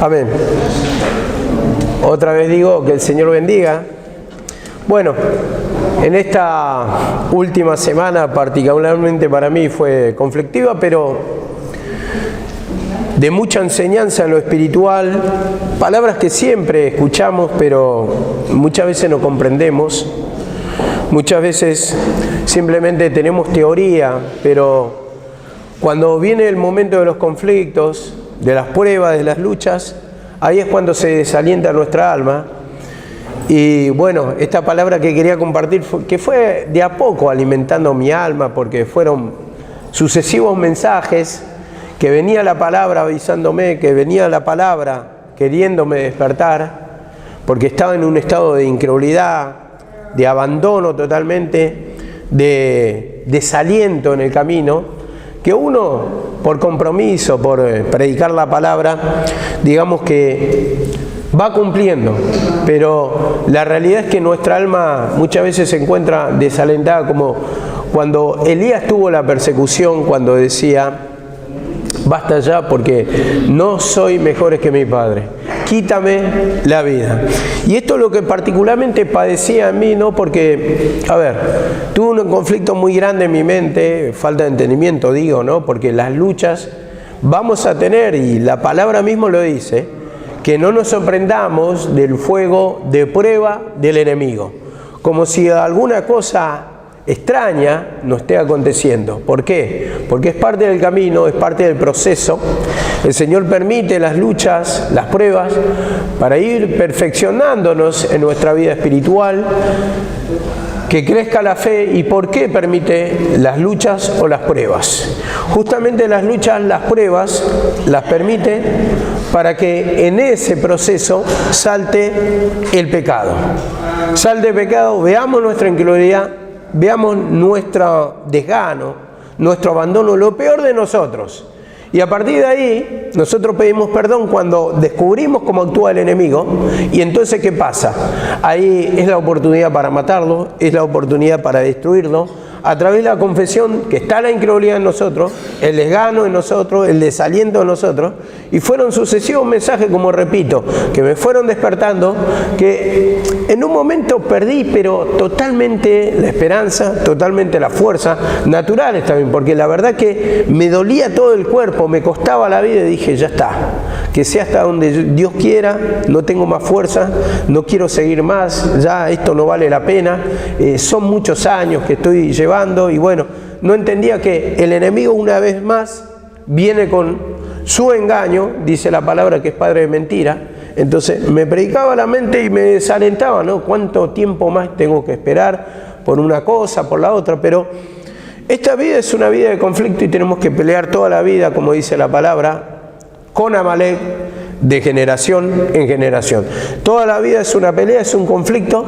Amén. Otra vez digo que el Señor bendiga. Bueno, en esta última semana particularmente para mí fue conflictiva, pero de mucha enseñanza en lo espiritual, palabras que siempre escuchamos, pero muchas veces no comprendemos. Muchas veces simplemente tenemos teoría, pero cuando viene el momento de los conflictos, de las pruebas, de las luchas, ahí es cuando se desalienta nuestra alma. Y bueno, esta palabra que quería compartir, que fue de a poco alimentando mi alma, porque fueron sucesivos mensajes, que venía la palabra avisándome, que venía la palabra queriéndome despertar, porque estaba en un estado de incredulidad, de abandono totalmente, de desaliento en el camino, que uno, por compromiso, por predicar la palabra, digamos que va cumpliendo, pero la realidad es que nuestra alma muchas veces se encuentra desalentada, como cuando Elías tuvo la persecución, cuando decía: basta ya, porque no soy mejor que mi padre, quítame la vida. Y esto es lo que particularmente padecía en mí, ¿no? Porque, a ver, tuve un conflicto muy grande en mi mente, falta de entendimiento, digo, ¿no? Porque las luchas vamos a tener, y la palabra mismo lo dice, que no nos sorprendamos del fuego de prueba del enemigo, como si alguna cosa extraña nos esté aconteciendo. ¿Por qué? Porque es parte del camino, es parte del proceso. El Señor permite las luchas, las pruebas, para ir perfeccionándonos en nuestra vida espiritual, que crezca la fe. ¿Y por qué permite las luchas o las pruebas? Justamente las luchas, las pruebas, las permite para que en ese proceso salte el pecado. Salte el pecado, veamos nuestra incredulidad, veamos nuestro desgano, nuestro abandono, lo peor de nosotros. Y a partir de ahí, nosotros pedimos perdón cuando descubrimos cómo actúa el enemigo. Y entonces, ¿qué pasa? Ahí es la oportunidad para matarlo, es la oportunidad para destruirlo, a través de la confesión, que está la incredulidad en nosotros, el desgano en nosotros, el desaliento en nosotros. Y fueron sucesivos mensajes, como repito, que me fueron despertando, que en un momento perdí, pero totalmente la esperanza, totalmente la fuerza, naturales también, porque la verdad que me dolía todo el cuerpo, me costaba la vida, y dije: ya está, que sea hasta donde Dios quiera, no tengo más fuerza, no quiero seguir más, ya esto no vale la pena, son muchos años que estoy llevando. Y bueno, no entendía que el enemigo una vez más viene con su engaño, dice la palabra que es padre de mentira. Entonces me predicaba la mente y me desalentaba, ¿no? ¿Cuánto tiempo más tengo que esperar por una cosa, por la otra? Pero esta vida es una vida de conflicto y tenemos que pelear toda la vida, como dice la palabra, con Amalek, de generación en generación. Toda la vida es una pelea, es un conflicto,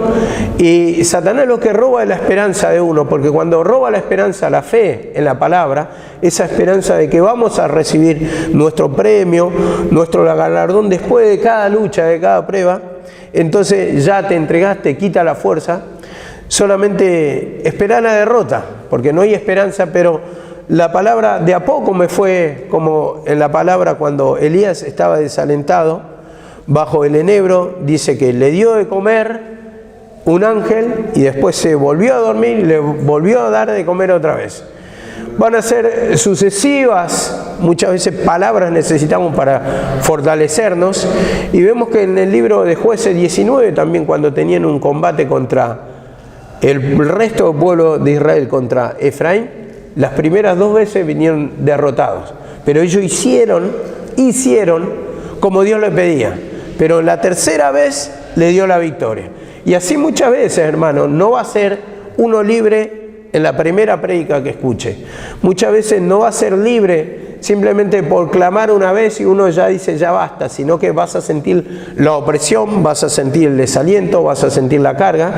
y Satanás lo que roba es la esperanza de uno, porque cuando roba la esperanza, la fe en la palabra, esa esperanza de que vamos a recibir nuestro premio, nuestro galardón después de cada lucha, de cada prueba, entonces ya te entregaste, quita la fuerza, solamente esperar la derrota, porque no hay esperanza. Pero la palabra de a poco me fue, como en la palabra cuando Elías estaba desalentado bajo el enebro, dice que le dio de comer un ángel y después se volvió a dormir y le volvió a dar de comer otra vez. Van a ser sucesivas, muchas veces palabras necesitamos para fortalecernos, y vemos que en el libro de Jueces 19 también, cuando tenían un combate contra el resto del pueblo de Israel, contra Efraín, las primeras 2 veces vinieron derrotados, pero ellos hicieron como Dios les pedía, pero la tercera vez le dio la victoria. Y así muchas veces, hermano, no va a ser uno libre en la primera prédica que escuche. Muchas veces no va a ser libre simplemente por clamar una vez y uno ya dice ya basta, sino que vas a sentir la opresión, vas a sentir el desaliento, vas a sentir la carga.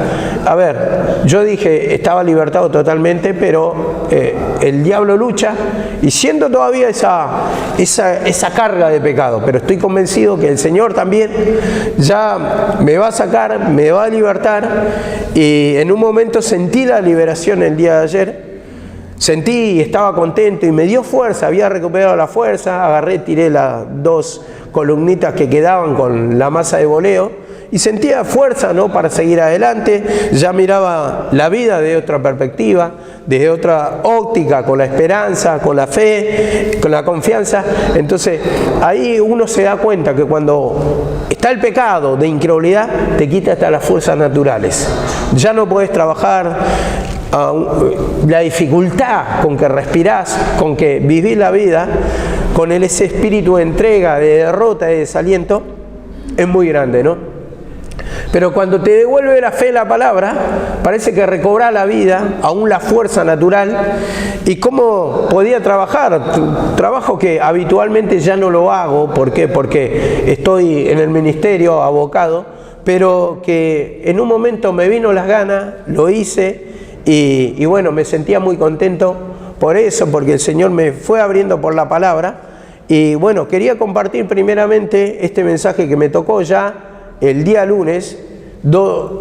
A ver, yo dije, estaba libertado totalmente, pero el diablo lucha y siento todavía esa carga de pecado, pero estoy convencido que el Señor también ya me va a sacar, me va a libertar, y en un momento sentí la liberación el día de ayer. Sentí, estaba contento y me dio fuerza, había recuperado la fuerza, agarré, tiré las 2 columnitas que quedaban con la masa de voleo y sentía fuerza, ¿no?, para seguir adelante. Ya miraba la vida de otra perspectiva, desde otra óptica, con la esperanza, con la fe, con la confianza. Entonces ahí uno se da cuenta que cuando está el pecado de incredulidad, te quita hasta las fuerzas naturales. Ya no podés trabajar. La dificultad con que respirás, con que vivís la vida, con ese espíritu de entrega, de derrota, de desaliento, es muy grande, ¿no? Pero cuando te devuelve la fe en la palabra, parece que recobra la vida, aún la fuerza natural. ¿Y cómo podía trabajar? Trabajo que habitualmente ya no lo hago. ¿Por qué? Porque estoy en el ministerio abocado, pero que en un momento me vino las ganas, lo hice y bueno, me sentía muy contento por eso, porque el Señor me fue abriendo por la palabra. Y bueno, quería compartir primeramente este mensaje que me tocó ya el día lunes,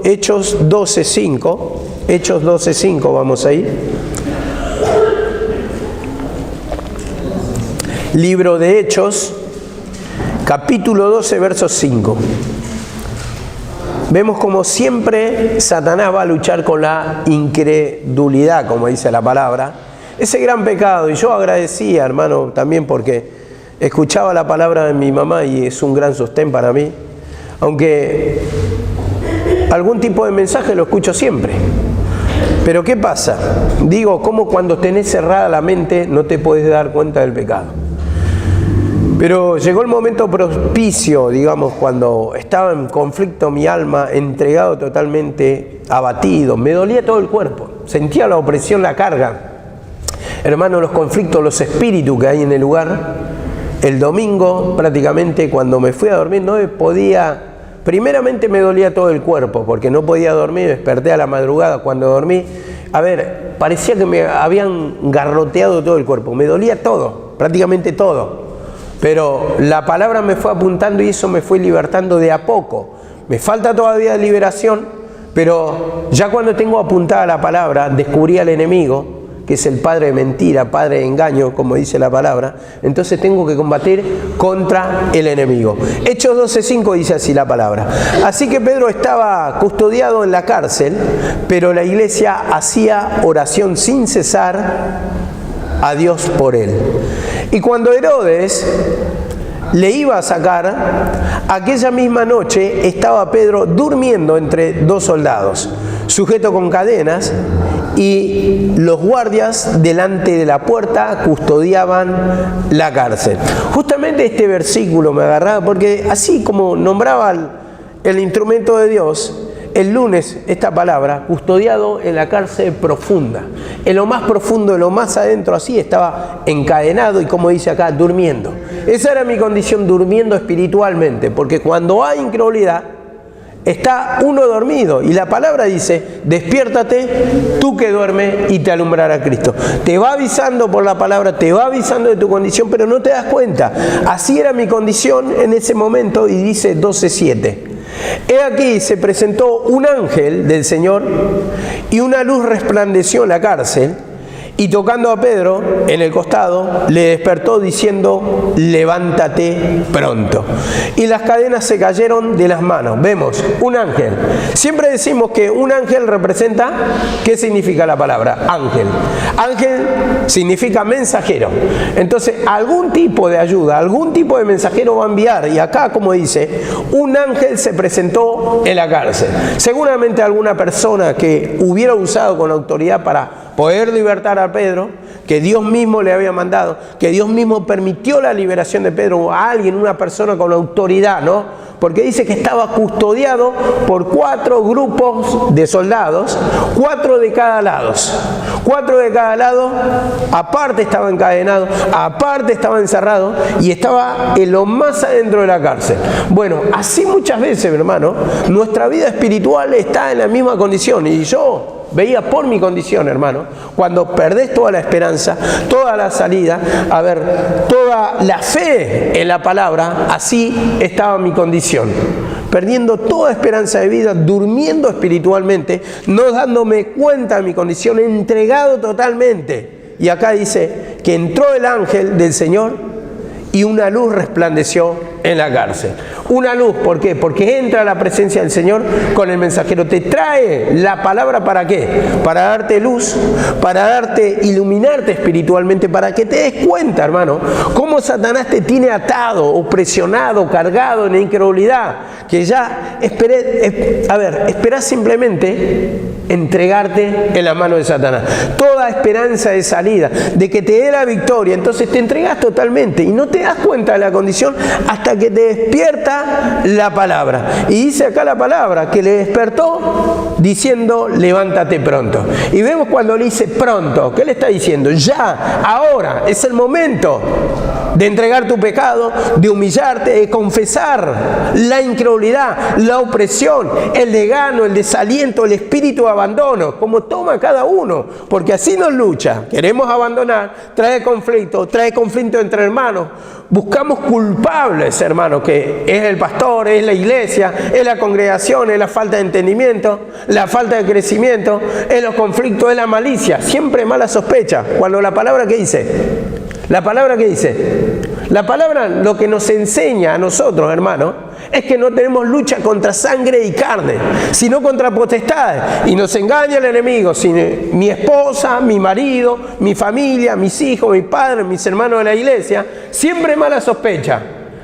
Hechos 12:5, Hechos 12:5, vamos ahí. Libro de Hechos, capítulo 12, verso 5. Vemos como siempre Satanás va a luchar con la incredulidad, como dice la palabra. Ese gran pecado, y yo agradecía, hermano, también porque escuchaba la palabra de mi mamá y es un gran sostén para mí. Aunque algún tipo de mensaje lo escucho siempre. Pero ¿qué pasa? Digo, como cuando tenés cerrada la mente no te podés dar cuenta del pecado. Pero llegó el momento propicio, digamos, cuando estaba en conflicto mi alma, entregado totalmente, abatido. Me dolía todo el cuerpo, sentía la opresión, la carga. Hermano, los conflictos, los espíritus que hay en el lugar. El domingo, prácticamente, cuando me fui a dormir, no podía. Primeramente me dolía todo el cuerpo, porque no podía dormir, desperté a la madrugada cuando dormí. A ver, parecía que me habían garroteado todo el cuerpo, me dolía todo, prácticamente todo. Pero la palabra me fue apuntando y eso me fue libertando de a poco. Me falta todavía liberación, pero ya cuando tengo apuntada la palabra, descubrí al enemigo, que es el padre de mentira, padre de engaño, como dice la palabra. Entonces tengo que combatir contra el enemigo. Hechos 12:5 dice así la palabra. Así que Pedro estaba custodiado en la cárcel, pero la iglesia hacía oración sin cesar a Dios por él. Y cuando Herodes le iba a sacar, aquella misma noche estaba Pedro durmiendo entre 2 soldados, sujeto con cadenas, y los guardias delante de la puerta custodiaban la cárcel. Justamente este versículo me agarraba porque así como nombraba el instrumento de Dios, el lunes esta palabra, custodiado en la cárcel profunda, en lo más profundo, en lo más adentro, así estaba encadenado y como dice acá, durmiendo. Esa era mi condición, durmiendo espiritualmente, porque cuando hay incredulidad, está uno dormido y la palabra dice, despiértate tú que duermes y te alumbrará Cristo. Te va avisando por la palabra, te va avisando de tu condición, pero no te das cuenta. Así era mi condición en ese momento y dice 12:7. He aquí se presentó un ángel del Señor y una luz resplandeció en la cárcel. Y tocando a Pedro en el costado, le despertó diciendo, levántate pronto. Y las cadenas se cayeron de las manos. Vemos, un ángel. Siempre decimos que un ángel representa, ¿qué significa la palabra? Ángel. Ángel significa mensajero. Entonces, algún tipo de ayuda, algún tipo de mensajero va a enviar. Y acá, como dice, un ángel se presentó en la cárcel. Seguramente alguna persona que hubiera usado con autoridad para poder libertar a Pedro, que Dios mismo le había mandado, que Dios mismo permitió la liberación de Pedro, a alguien, una persona con autoridad, ¿no? Porque dice que estaba custodiado por 4 grupos de soldados, 4 de cada lado. 4 de cada lado, aparte estaba encadenado, aparte estaba encerrado y estaba en lo más adentro de la cárcel. Bueno, así muchas veces, hermano, nuestra vida espiritual está en la misma condición y yo veía por mi condición, hermano, cuando perdés toda la esperanza, toda la salida, a ver, toda la fe en la palabra, así estaba mi condición. Perdiendo toda esperanza de vida, durmiendo espiritualmente, no dándome cuenta de mi condición, entregado totalmente. Y acá dice que entró el ángel del Señor y una luz resplandeció en la cárcel. Una luz, ¿por qué? Porque entra a la presencia del Señor con el mensajero. Te trae la palabra, ¿para qué? Para darte luz, para darte, iluminarte espiritualmente, para que te des cuenta, hermano, cómo Satanás te tiene atado, opresionado, cargado en la incredulidad, que ya esperás simplemente entregarte en la mano de Satanás. Toda esperanza de salida, de que te dé la victoria, entonces te entregas totalmente y no te das cuenta de la condición hasta que te despierta la palabra. Y dice acá la palabra que le despertó diciendo: levántate pronto. Y vemos cuando le dice pronto, ¿qué le está diciendo? Ya, ahora, es el momento de entregar tu pecado, de humillarte, de confesar la incredulidad, la opresión, el desgano, el desaliento, el espíritu de abandono, como toma cada uno, porque así nos lucha. Queremos abandonar, trae conflicto entre hermanos, buscamos culpables, hermanos, que es el pastor, es la iglesia, es la congregación, es la falta de entendimiento, la falta de crecimiento, es los conflictos, es la malicia, siempre mala sospecha, cuando la palabra, ¿qué dice? La palabra, ¿qué dice? La palabra lo que nos enseña a nosotros, hermanos, es que no tenemos lucha contra sangre y carne, sino contra potestades. Y nos engaña el enemigo. Si mi esposa, mi marido, mi familia, mis hijos, mis padres, mis hermanos de la iglesia, siempre mala sospecha.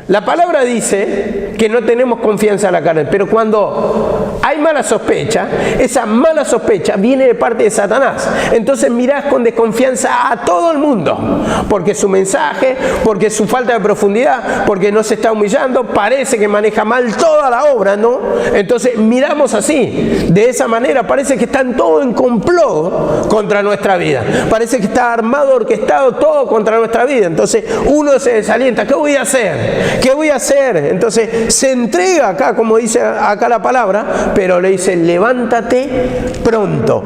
La palabra dice que no tenemos confianza en la carne, pero cuando hay mala sospecha, esa mala sospecha viene de parte de Satanás. Entonces mirás con desconfianza a todo el mundo, porque su mensaje, porque su falta de profundidad, porque no se está humillando, parece que maneja mal toda la obra, ¿no? Entonces miramos así, de esa manera parece que están todos en complot contra nuestra vida, parece que está armado, orquestado todo contra nuestra vida. Entonces uno se desalienta, ¿qué voy a hacer? ¿Qué voy a hacer? Entonces se entrega acá, como dice acá la palabra, pero le dice: levántate pronto,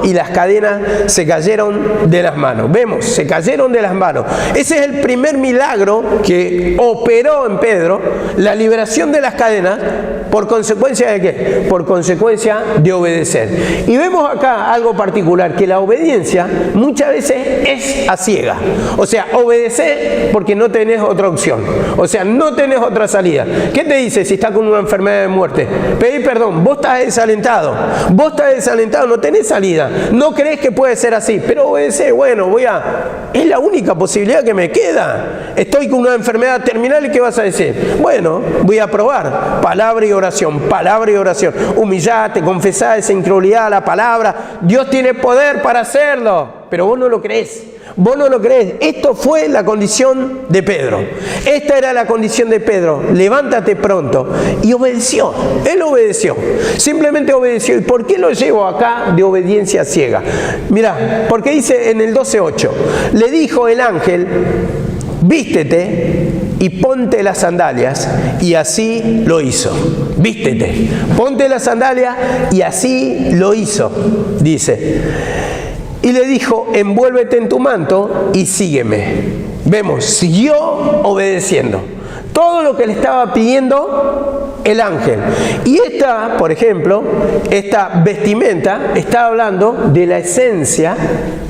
y las cadenas se cayeron de las manos. Vemos, se cayeron de las manos. Ese es el primer milagro que operó en Pedro, la liberación de las cadenas. ¿Por consecuencia de qué? Por consecuencia de obedecer. Y vemos acá algo particular, que la obediencia muchas veces es a ciega. O sea, obedecer porque no tenés otra opción. O sea, no tenés otra salida. ¿Qué te dice si estás con una enfermedad de muerte? Pedí perdón, vos estás desalentado, no tenés salida, no crees que puede ser así, pero obedecé, bueno, es la única posibilidad que me queda. Estoy con una enfermedad terminal, ¿y qué vas a decir? Bueno, voy a probar. Palabra y oración, humillate, confesá esa incredulidad a la palabra. Dios tiene poder para hacerlo, pero vos no lo crees. Esto fue la condición de Pedro. Esta era la condición de Pedro. Levántate pronto. Y obedeció. Él obedeció. Simplemente obedeció. ¿Y por qué lo llevo acá de obediencia ciega? Mirá, porque dice en el 12:8. Le dijo el ángel: vístete y ponte las sandalias. Y así lo hizo. Vístete, ponte las sandalias, y así lo hizo. Dice. Y le dijo: envuélvete en tu manto y sígueme. Vemos, siguió obedeciendo todo lo que le estaba pidiendo el ángel. Y esta, por ejemplo, esta vestimenta está hablando de la esencia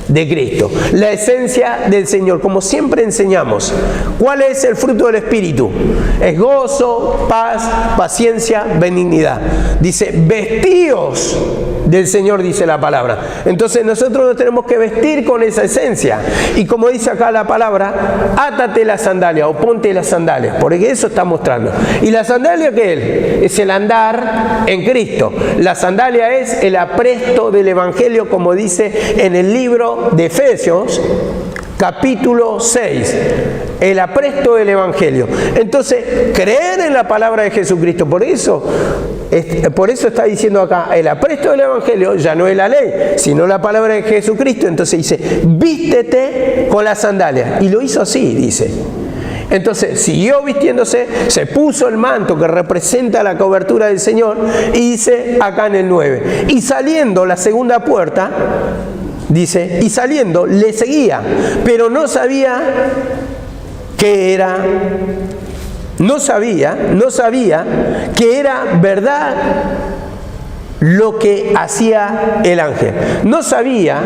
de Cristo, la esencia del Señor. Como siempre enseñamos, ¿cuál es el fruto del Espíritu? Es gozo, paz, paciencia, benignidad. Dice: vestíos del Señor, dice la palabra. Entonces nosotros nos tenemos que vestir con esa esencia. Y como dice acá la palabra, átate la sandalia o ponte las sandalias, porque eso está mostrando. ¿Y la sandalia qué es? Es el andar en Cristo. La sandalia es el apresto del Evangelio, como dice en el libro de Efesios, capítulo 6, el apresto del Evangelio. Entonces, creer en la palabra de Jesucristo. Por eso está diciendo acá, el apresto del Evangelio ya no es la ley, sino la palabra de Jesucristo. Entonces dice: vístete con las sandalias. Y lo hizo así, dice. Entonces siguió vistiéndose, se puso el manto que representa la cobertura del Señor, y dice acá en el 9, y saliendo la segunda puerta, dice, y saliendo le seguía, pero no sabía qué era, no sabía que era verdad lo que hacía el ángel. No sabía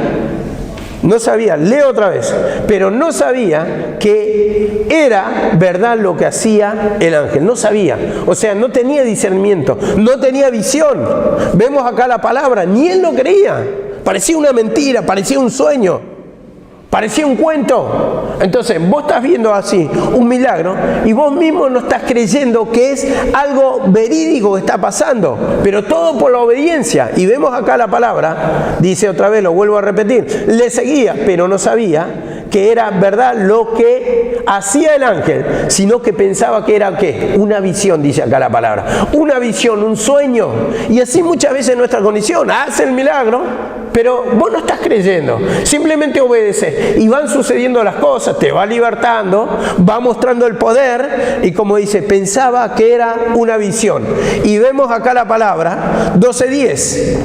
No sabía, leo otra vez, pero no sabía que era verdad lo que hacía el ángel. No sabía, o sea, no tenía discernimiento, no tenía visión. Vemos acá la palabra, ni él lo creía. Parecía una mentira, parecía un sueño, parecía un cuento. Entonces, vos estás viendo así un milagro y vos mismo no estás creyendo que es algo verídico que está pasando, pero todo por la obediencia. Y vemos acá la palabra, dice otra vez, lo vuelvo a repetir, le seguía, pero no sabía que era verdad lo que hacía el ángel, sino que pensaba que era ¿qué? Una visión, dice acá la palabra. Una visión, un sueño. Y así muchas veces nuestra condición, hace el milagro, pero vos no estás creyendo, simplemente obedeces y van sucediendo las cosas, te va libertando, va mostrando el poder y como dice, pensaba que era una visión. Y vemos acá la palabra 12:10.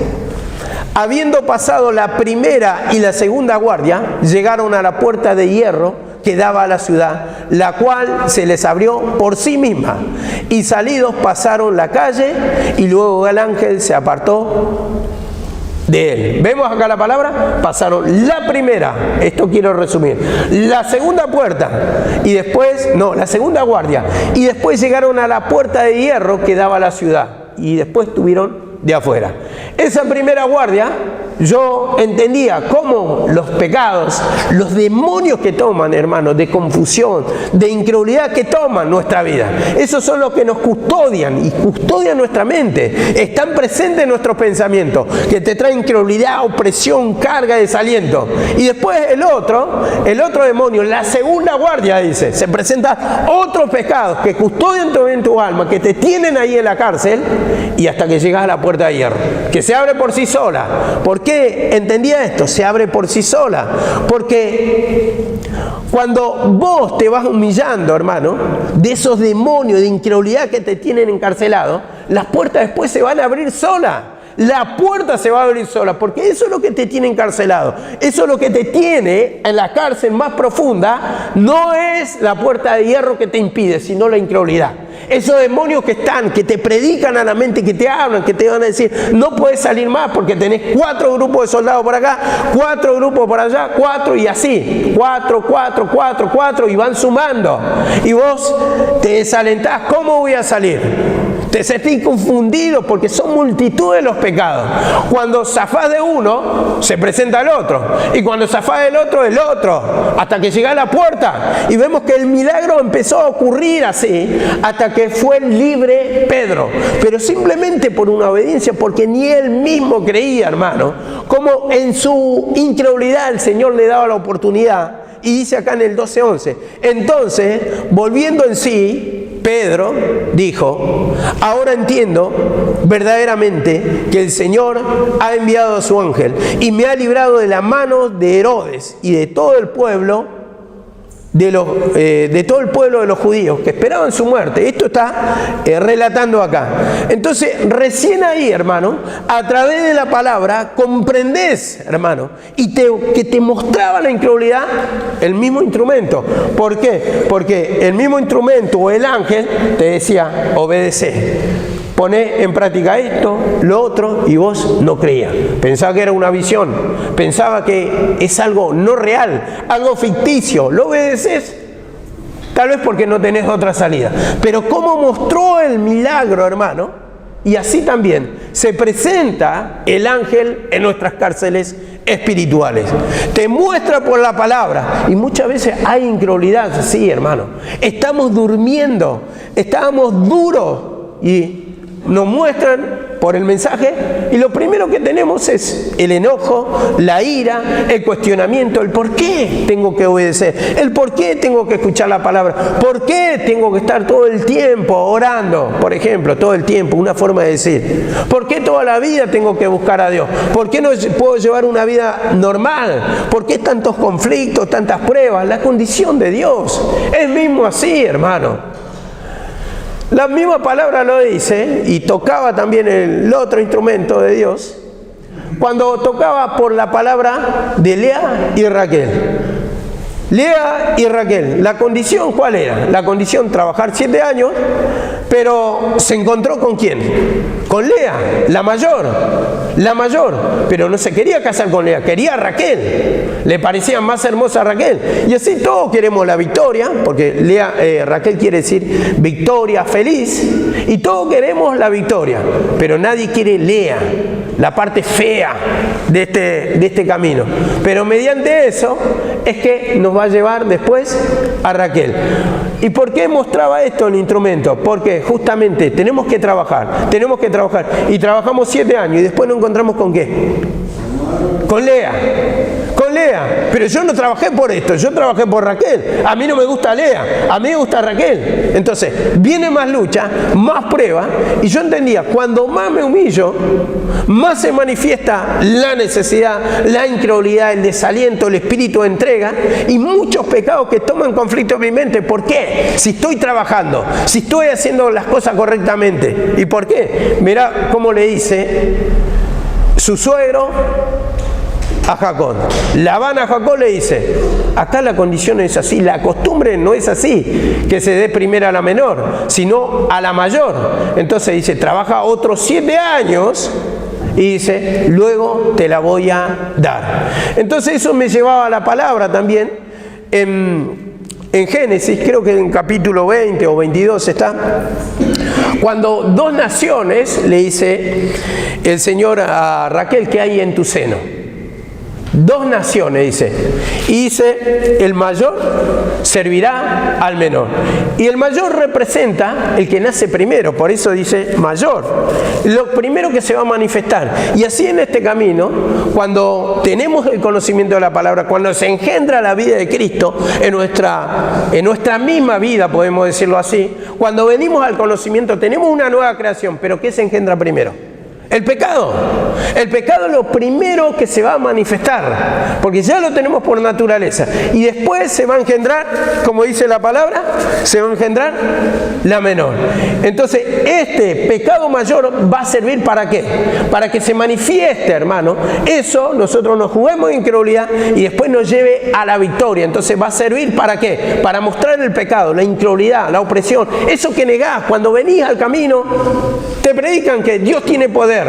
Habiendo pasado la primera y la segunda guardia, llegaron a la puerta de hierro que daba a la ciudad, la cual se les abrió por sí misma. Y salidos pasaron la calle y luego el ángel se apartó de él. ¿Vemos acá la palabra? Pasaron la primera, esto quiero resumir, la segunda puerta y después, no, la segunda guardia y después llegaron a la puerta de hierro que daba a la ciudad y después estuvieron de afuera. Esa primera guardia, yo entendía cómo los pecados, los demonios que toman, hermanos, de confusión, de incredulidad que toman nuestra vida, esos son los que nos custodian y custodian nuestra mente, están presentes en nuestros pensamientos, que te traen incredulidad, opresión, carga, desaliento. Y después el otro demonio, la segunda guardia, dice, se presentan otros pecados que custodian en tu alma, que te tienen ahí en la cárcel y hasta que llegas a la puerta de hierro, que se abre por sí sola. ¿Por qué entendía esto? Se abre por sí sola. Porque cuando vos te vas humillando, hermano, de esos demonios de incredulidad que te tienen encarcelado, las puertas después se van a abrir sola. La puerta se va a abrir sola, porque eso es lo que te tiene encarcelado. Eso es lo que te tiene en la cárcel más profunda. No es la puerta de hierro que te impide, sino la incredulidad. Esos demonios que están, que te predican a la mente, que te hablan, que te van a decir, no puedes salir más porque tenés 4 grupos de soldados por acá, 4 grupos por allá, 4 y así. 4, 4, 4, 4 y van sumando. Y vos te desalentás, ¿cómo voy a salir? Te sentís confundido porque son multitud de los pecados. Cuando zafás de uno, se presenta el otro. Y cuando zafás del otro, el otro. Hasta que llega a la puerta. Y vemos que el milagro empezó a ocurrir así, hasta que fue libre Pedro. Pero simplemente por una obediencia, porque ni él mismo creía, hermano. Como en su incredulidad el Señor le daba la oportunidad. Y dice acá en el 12:11. Entonces, volviendo en sí, Pedro dijo, ahora entiendo verdaderamente que el Señor ha enviado a su ángel y me ha librado de la mano de Herodes y de todo el pueblo de todo el pueblo de los judíos que esperaban su muerte. Esto está relatando acá. Entonces, recién ahí, hermano, a través de la palabra, comprendés, hermano, y que te mostraba la incredulidad el mismo instrumento. ¿Por qué? Porque el mismo instrumento o el ángel te decía, obedece. Poné en práctica esto, lo otro, y vos no creías. Pensaba que era una visión, pensaba que es algo no real, algo ficticio. Lo obedeces, tal vez porque no tenés otra salida. Pero cómo mostró el milagro, hermano, y así también se presenta el ángel en nuestras cárceles espirituales. Te muestra por la palabra. Y muchas veces hay incredulidad, sí, hermano. Estamos durmiendo, estábamos duros y nos muestran por el mensaje y lo primero que tenemos es el enojo, la ira, el cuestionamiento, el por qué tengo que obedecer, el por qué tengo que escuchar la palabra, por qué tengo que estar todo el tiempo orando, por ejemplo, todo el tiempo, una forma de decir, por qué toda la vida tengo que buscar a Dios, por qué no puedo llevar una vida normal, por qué tantos conflictos, tantas pruebas, la condición de Dios es mismo así, hermano. La misma palabra lo dice, y tocaba también el otro instrumento de Dios, cuando tocaba por la palabra de Lea y Raquel. Lea y Raquel, ¿la condición cuál era? La condición, trabajar 7 años, Pero se encontró ¿con quién? Con Lea, la mayor, pero no se quería casar con Lea, quería a Raquel, le parecía más hermosa a Raquel, y así todos queremos la victoria, porque Raquel quiere decir victoria, feliz, y todos queremos la victoria, pero nadie quiere Lea, la parte fea de este camino, pero mediante eso es que nos va a llevar después a Raquel. ¿Y por qué mostraba esto el instrumento? Porque justamente tenemos que trabajar, y trabajamos 7 años y después nos encontramos ¿con qué? Con Lea, pero yo no trabajé por esto, yo trabajé por Raquel, a mí no me gusta Lea, a mí me gusta Raquel, entonces viene más lucha, más prueba, y yo entendía, cuando más me humillo, más se manifiesta la necesidad, la incredulidad, el desaliento, el espíritu de entrega, y muchos pecados que toman conflicto en mi mente. ¿Por qué? Si estoy trabajando, si estoy haciendo las cosas correctamente. ¿Y por qué? Mirá cómo le dice su suegro a Jacob. Labán a Jacob le dice, acá la condición es así, la costumbre no es así, que se dé primero a la menor, sino a la mayor. Entonces dice, trabaja otros 7 años y dice, luego te la voy a dar. Entonces eso me llevaba a la palabra también en Génesis, creo que en capítulo 20 o 22 está, cuando 2 naciones, le dice el Señor a Raquel, ¿qué hay en tu seno? 2 naciones, dice, y dice, el mayor servirá al menor, y el mayor representa el que nace primero, por eso dice mayor, lo primero que se va a manifestar. Y así en este camino, cuando tenemos el conocimiento de la palabra, cuando se engendra la vida de Cristo en nuestra misma vida, podemos decirlo así, cuando venimos al conocimiento, tenemos una nueva creación, pero ¿qué se engendra primero? El pecado. El pecado es lo primero que se va a manifestar, porque ya lo tenemos por naturaleza. Y después se va a engendrar, como dice la palabra, se va a engendrar la menor. Entonces, este pecado mayor va a servir ¿para qué? Para que se manifieste, hermano. Eso nosotros nos juguemos en incredulidad y después nos lleve a la victoria. Entonces, va a servir ¿para qué? Para mostrar el pecado, la incredulidad, la opresión. Eso que negás cuando venís al camino, te predican que Dios tiene poder,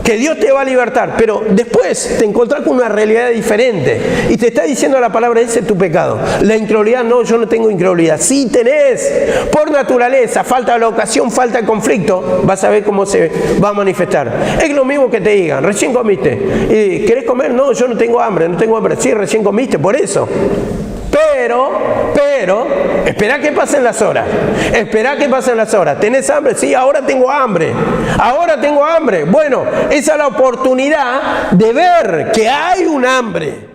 que Dios te va a libertar, pero después te encontrás con una realidad diferente y te está diciendo la palabra, ese es tu pecado. La incredulidad, no, yo no tengo incredulidad. Sí tenés, por naturaleza, falta la ocasión, falta el conflicto, vas a ver cómo se va a manifestar. Es lo mismo que te digan, recién comiste, y ¿querés comer? No, yo no tengo hambre. Sí, recién comiste, por eso. Pero, espera que pasen las horas. ¿Tenés hambre? Sí, ahora tengo hambre. Bueno, esa es la oportunidad de ver que hay un hambre.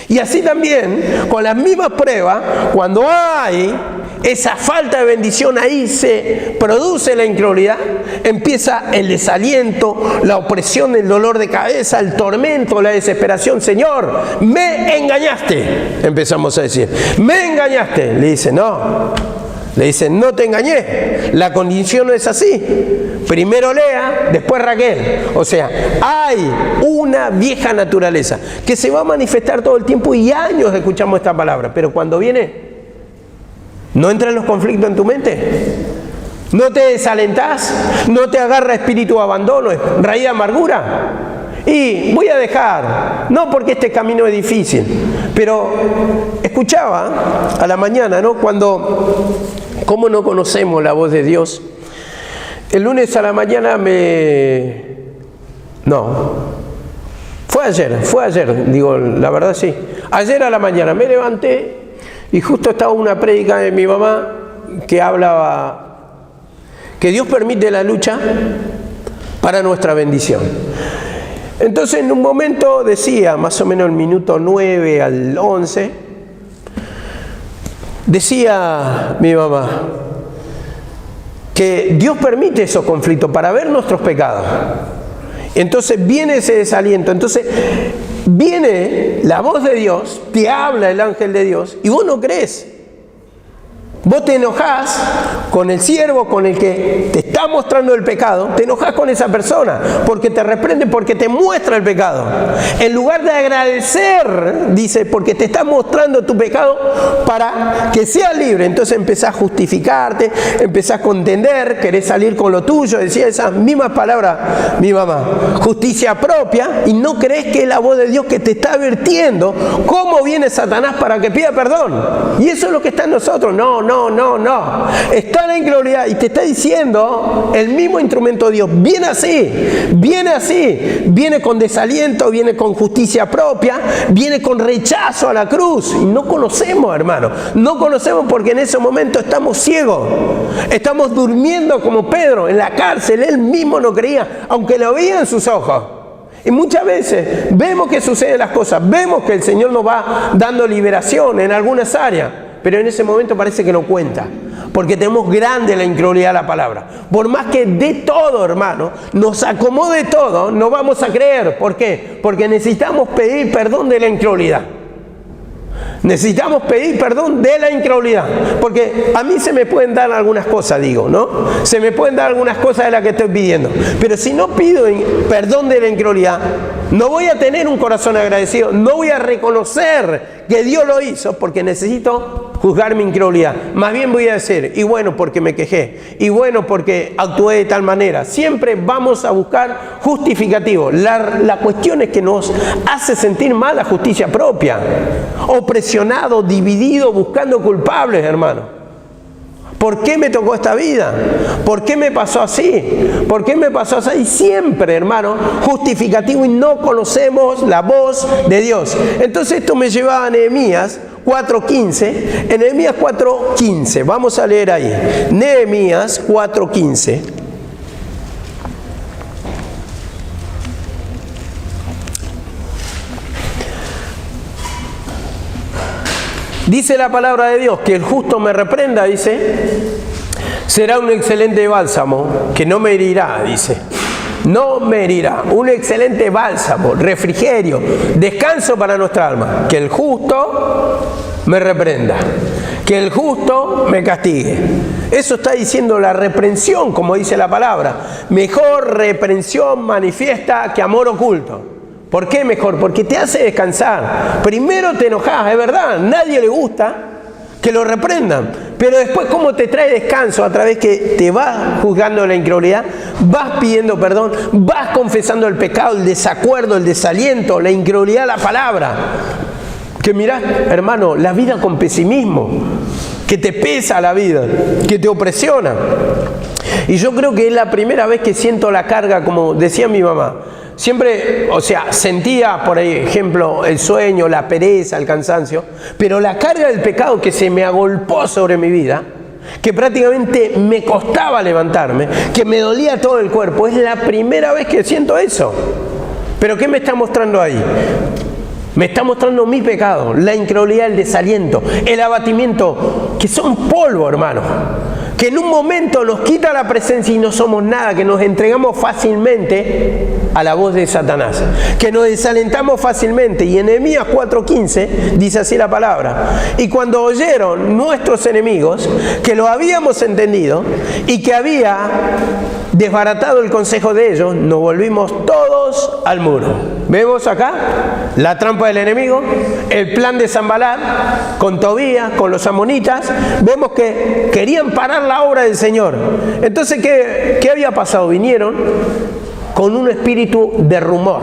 Y así también, con las mismas pruebas, cuando hay esa falta de bendición, ahí se produce la incredulidad, empieza el desaliento, la opresión, el dolor de cabeza, el tormento, la desesperación. Señor, me engañaste, empezamos a decir. Me engañaste. Le dice, no. No te engañé. La condición no es así. Primero Lea, después Raquel. O sea, hay una vieja naturaleza que se va a manifestar todo el tiempo y años escuchamos esta palabra. Pero cuando viene, ¿no entran los conflictos en tu mente? ¿No te desalentás? ¿No te agarra espíritu de abandono, raíz de amargura? Y voy a dejar, no porque este camino es difícil, pero escuchaba a la mañana, ¿no? ¿Cómo no conocemos la voz de Dios? El lunes a la mañana fue ayer, digo, la verdad sí. Ayer a la mañana me levanté y justo estaba una prédica de mi mamá que hablaba que Dios permite la lucha para nuestra bendición. Entonces en un momento decía, más o menos el minuto 9 al 11, decía mi mamá que Dios permite esos conflictos para ver nuestros pecados. Entonces viene ese desaliento, entonces viene la voz de Dios, te habla el ángel de Dios y vos no crees. Vos te enojás con el siervo, con el que te está mostrando el pecado, te enojás con esa persona, porque te reprende, porque te muestra el pecado. En lugar de agradecer, dice, porque te está mostrando tu pecado para que seas libre. Entonces empezás a justificarte, empezás a contender, querés salir con lo tuyo, decía esas mismas palabras mi mamá, justicia propia, y no crees que es la voz de Dios que te está advirtiendo cómo viene Satanás para que pida perdón. Y eso es lo que está en nosotros. No. Está la incredulidad y te está diciendo el mismo instrumento de Dios. Viene así, viene con desaliento, viene con justicia propia, viene con rechazo a la cruz. Y no conocemos, hermano. No conocemos porque en ese momento estamos ciegos. Estamos durmiendo como Pedro en la cárcel. Él mismo no creía, aunque lo veía en sus ojos. Y muchas veces vemos que suceden las cosas, vemos que el Señor nos va dando liberación en algunas áreas, pero en ese momento parece que no cuenta, porque tenemos grande la incredulidad de la palabra. Por más que de todo, hermano, nos acomode todo, no vamos a creer. ¿Por qué? Porque necesitamos pedir perdón de la incredulidad. Necesitamos pedir perdón de la incredulidad, porque a mí se me pueden dar algunas cosas, digo, ¿no? Se me pueden dar algunas cosas de las que estoy pidiendo, pero si no pido perdón de la incredulidad, no voy a tener un corazón agradecido, no voy a reconocer que Dios lo hizo, porque necesito juzgar mi incredulidad. Más bien voy a decir, y bueno, porque me quejé, y bueno, porque actué de tal manera. Siempre vamos a buscar justificativos. La cuestión es que nos hace sentir mal la justicia propia, opresionado, dividido, buscando culpables, hermano. ¿Por qué me tocó esta vida? ¿Por qué me pasó así? ¿Por qué me pasó así? Y siempre, hermano, justificativo, y no conocemos la voz de Dios. Entonces esto me lleva a Nehemías 4:15. En Nehemías 4:15, vamos a leer ahí. Nehemías 4:15. Dice la palabra de Dios que el justo me reprenda, dice, será un excelente bálsamo que no me herirá, dice. No me herirá. Un excelente bálsamo, refrigerio, descanso para nuestra alma. Que el justo me reprenda. Que el justo me castigue. Eso está diciendo la reprensión, como dice la palabra. Mejor reprensión manifiesta que amor oculto. ¿Por qué mejor? Porque te hace descansar. Primero te enojas, es verdad, nadie le gusta que lo reprendan, pero después cómo te trae descanso a través que te vas juzgando la incredulidad, vas pidiendo perdón, vas confesando el pecado, el desacuerdo, el desaliento, la incredulidad a la palabra. Que mirá, hermano, la vida con pesimismo, que te pesa la vida, que te opresiona. Y yo creo que es la primera vez que siento la carga, como decía mi mamá. Siempre, o sea, sentía, por ejemplo, el sueño, la pereza, el cansancio, pero la carga del pecado que se me agolpó sobre mi vida, que prácticamente me costaba levantarme, que me dolía todo el cuerpo, es la primera vez que siento eso. ¿Pero qué me está mostrando ahí? Me está mostrando mi pecado, la incredulidad, el desaliento, el abatimiento, que son polvo, hermano. Que en un momento nos quita la presencia y no somos nada, que nos entregamos fácilmente a la voz de Satanás, que nos desalentamos fácilmente. Y en Nehemías 4:15 dice así la palabra: y cuando oyeron nuestros enemigos que lo habíamos entendido y que había desbaratado el consejo de ellos, nos volvimos todos al muro. Vemos acá la trampa del enemigo, el plan de Sanbalat con Tobías, con los amonitas. Vemos que querían parar la obra del Señor. Entonces, ¿qué había pasado? Vinieron con un espíritu de rumor.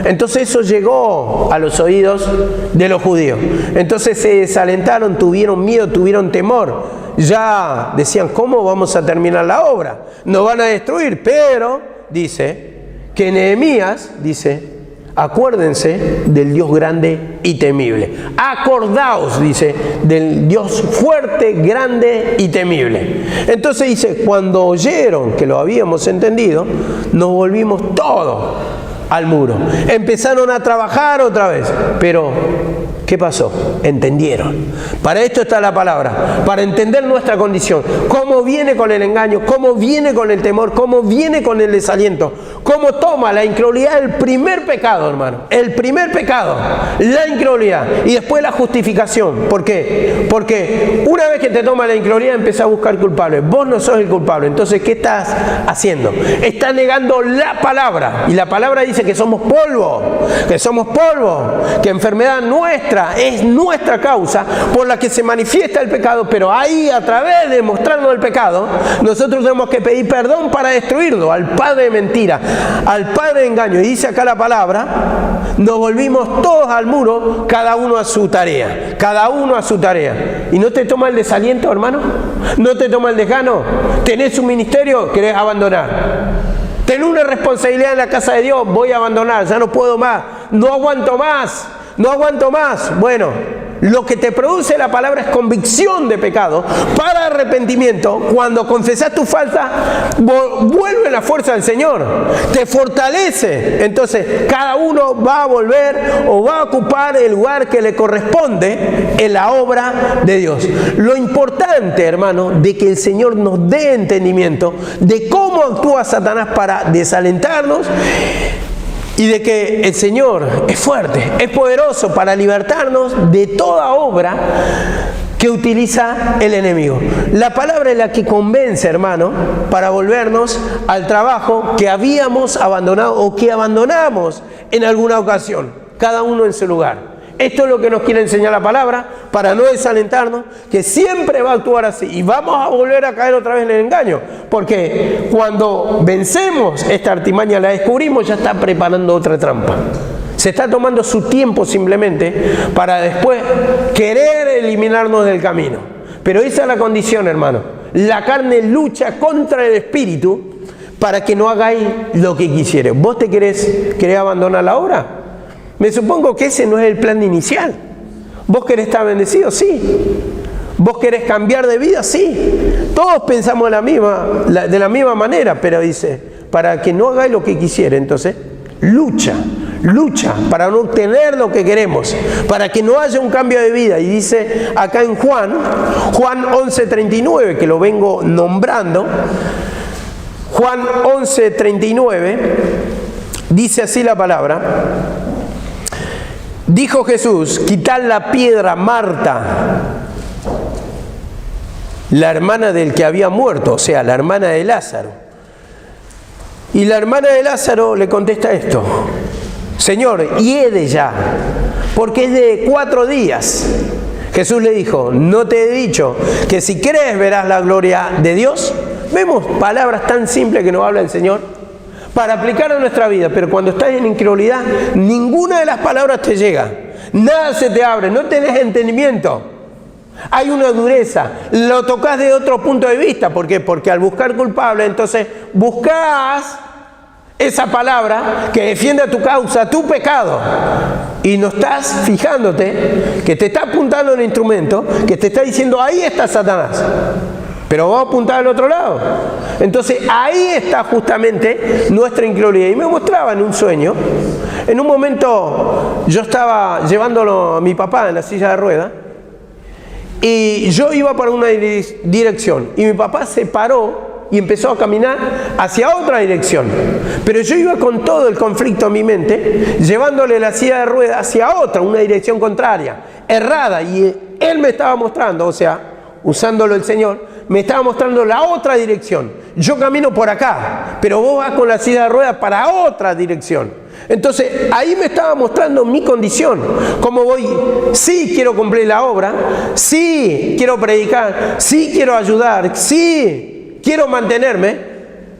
Entonces eso llegó a los oídos de los judíos. Entonces se desalentaron, tuvieron miedo, tuvieron temor. Ya decían, ¿cómo vamos a terminar la obra? Nos van a destruir. Pero dice que Nehemías dice: acuérdense del Dios grande y temible. Acordaos, dice, del Dios fuerte, grande y temible. Entonces dice, cuando oyeron que lo habíamos entendido, nos volvimos todos al muro. Empezaron a trabajar otra vez, pero ¿Qué pasó? Entendieron. Para esto está la palabra, para entender nuestra condición, cómo viene con el engaño, cómo viene con el temor, cómo viene con el desaliento, cómo toma la incredulidad el primer pecado, hermano. El primer pecado, la incredulidad, y después la justificación. ¿Por qué? Porque una vez que te toma la incredulidad, empiezas a buscar culpables. Vos no sos el culpable. Entonces, ¿qué estás haciendo? Estás negando la palabra. Y la palabra dice que somos polvo, que enfermedad nuestra es nuestra causa por la que se manifiesta el pecado, pero ahí, a través de mostrarnos el pecado, nosotros tenemos que pedir perdón para destruirlo, al padre de mentira, al padre de engaño. Y dice acá la palabra, nos volvimos todos al muro, cada uno a su tarea, cada uno a su tarea. ¿Y no te toma el desaliento, hermano? ¿No te toma el desgano? ¿Tenés un ministerio? ¿Querés abandonar? ¿Tenés una responsabilidad en la casa de Dios? Voy a abandonar, ya no puedo más, no aguanto más. No aguanto más. Bueno, lo que te produce la palabra es convicción de pecado para arrepentimiento. Cuando confesás tu falta, vuelve la fuerza del Señor, te fortalece. Entonces, cada uno va a volver o va a ocupar el lugar que le corresponde en la obra de Dios. Lo importante, hermano, de que el Señor nos dé entendimiento de cómo actúa Satanás para desalentarnos, y de que el Señor es fuerte, es poderoso para libertarnos de toda obra que utiliza el enemigo. La palabra es la que convence, hermano, para volvernos al trabajo que habíamos abandonado o que abandonamos en alguna ocasión, cada uno en su lugar. Esto es lo que nos quiere enseñar la palabra, para no desalentarnos, que siempre va a actuar así. Y vamos a volver a caer otra vez en el engaño. Porque cuando vencemos esta artimaña, la descubrimos, ya está preparando otra trampa. Se está tomando su tiempo simplemente para después querer eliminarnos del camino. Pero esa es la condición, hermano. La carne lucha contra el espíritu para que no hagáis lo que quisieres. ¿Vos querés abandonar la obra? Me supongo que ese no es el plan inicial. ¿Vos querés estar bendecido? Sí. ¿Vos querés cambiar de vida? Sí. Todos pensamos de la misma manera, pero dice, para que no hagáis lo que quisiera. Entonces, lucha para no obtener lo que queremos, para que no haya un cambio de vida. Y dice acá en Juan 11:39, que lo vengo nombrando, Juan 11:39, dice así la palabra. Dijo Jesús, quitad la piedra. Marta, la hermana del que había muerto, o sea, la hermana de Lázaro. Y la hermana de Lázaro le contesta esto: Señor, hiede ya, porque es de 4 días. Jesús le dijo, ¿no te he dicho que si crees verás la gloria de Dios? Vemos palabras tan simples que nos habla el Señor para aplicar a nuestra vida, pero cuando estás en incredulidad, ninguna de las palabras te llega, nada se te abre, no tenés entendimiento, hay una dureza, lo tocas de otro punto de vista. ¿Por qué? Porque al buscar culpable, entonces buscas esa palabra que defienda tu causa, tu pecado, y no estás fijándote que te está apuntando el instrumento, que te está diciendo, ahí está Satanás, pero vos apuntás al otro lado. Entonces ahí está justamente nuestra incredulidad. Y me mostraba en un sueño, en un momento yo estaba llevándolo a mi papá en la silla de ruedas, y yo iba para una dirección, y mi papá se paró y empezó a caminar hacia otra dirección. Pero yo iba con todo el conflicto en mi mente, llevándole la silla de ruedas hacia otra, una dirección contraria, errada, y él me estaba mostrando, o sea, usándolo el Señor, me estaba mostrando la otra dirección. Yo camino por acá, pero vos vas con la silla de ruedas para otra dirección. Entonces, ahí me estaba mostrando mi condición. Cómo voy, sí quiero cumplir la obra, sí quiero predicar, sí quiero ayudar, sí quiero mantenerme,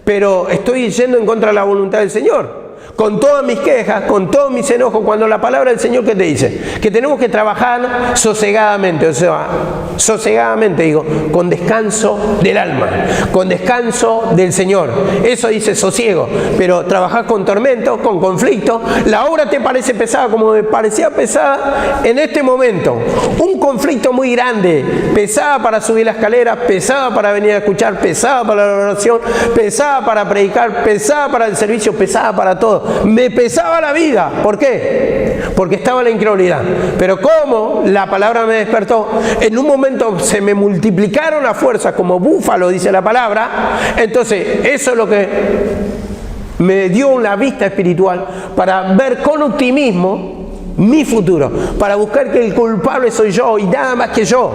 pero estoy yendo en contra de la voluntad del Señor. Con todas mis quejas, con todos mis enojos, cuando la palabra del Señor, ¿qué te dice? Que tenemos que trabajar sosegadamente, o sea, sosegadamente digo, con descanso del alma, con descanso del Señor. Eso dice sosiego, pero trabajar con tormentos, con conflictos. La obra te parece pesada, como me parecía pesada en este momento. Un conflicto muy grande, pesada para subir la escalera, pesada para venir a escuchar, pesada para la oración, pesada para predicar, pesada para el servicio, pesada para todo. todo. Me pesaba la vida. ¿Por qué? Porque estaba en la incredulidad. Pero ¿cómo? La palabra me despertó. En un momento se me multiplicaron las fuerzas como búfalo, dice la palabra. Entonces, eso es lo que me dio una vista espiritual para ver con optimismo mi futuro, para buscar que el culpable soy yo y nada más que yo,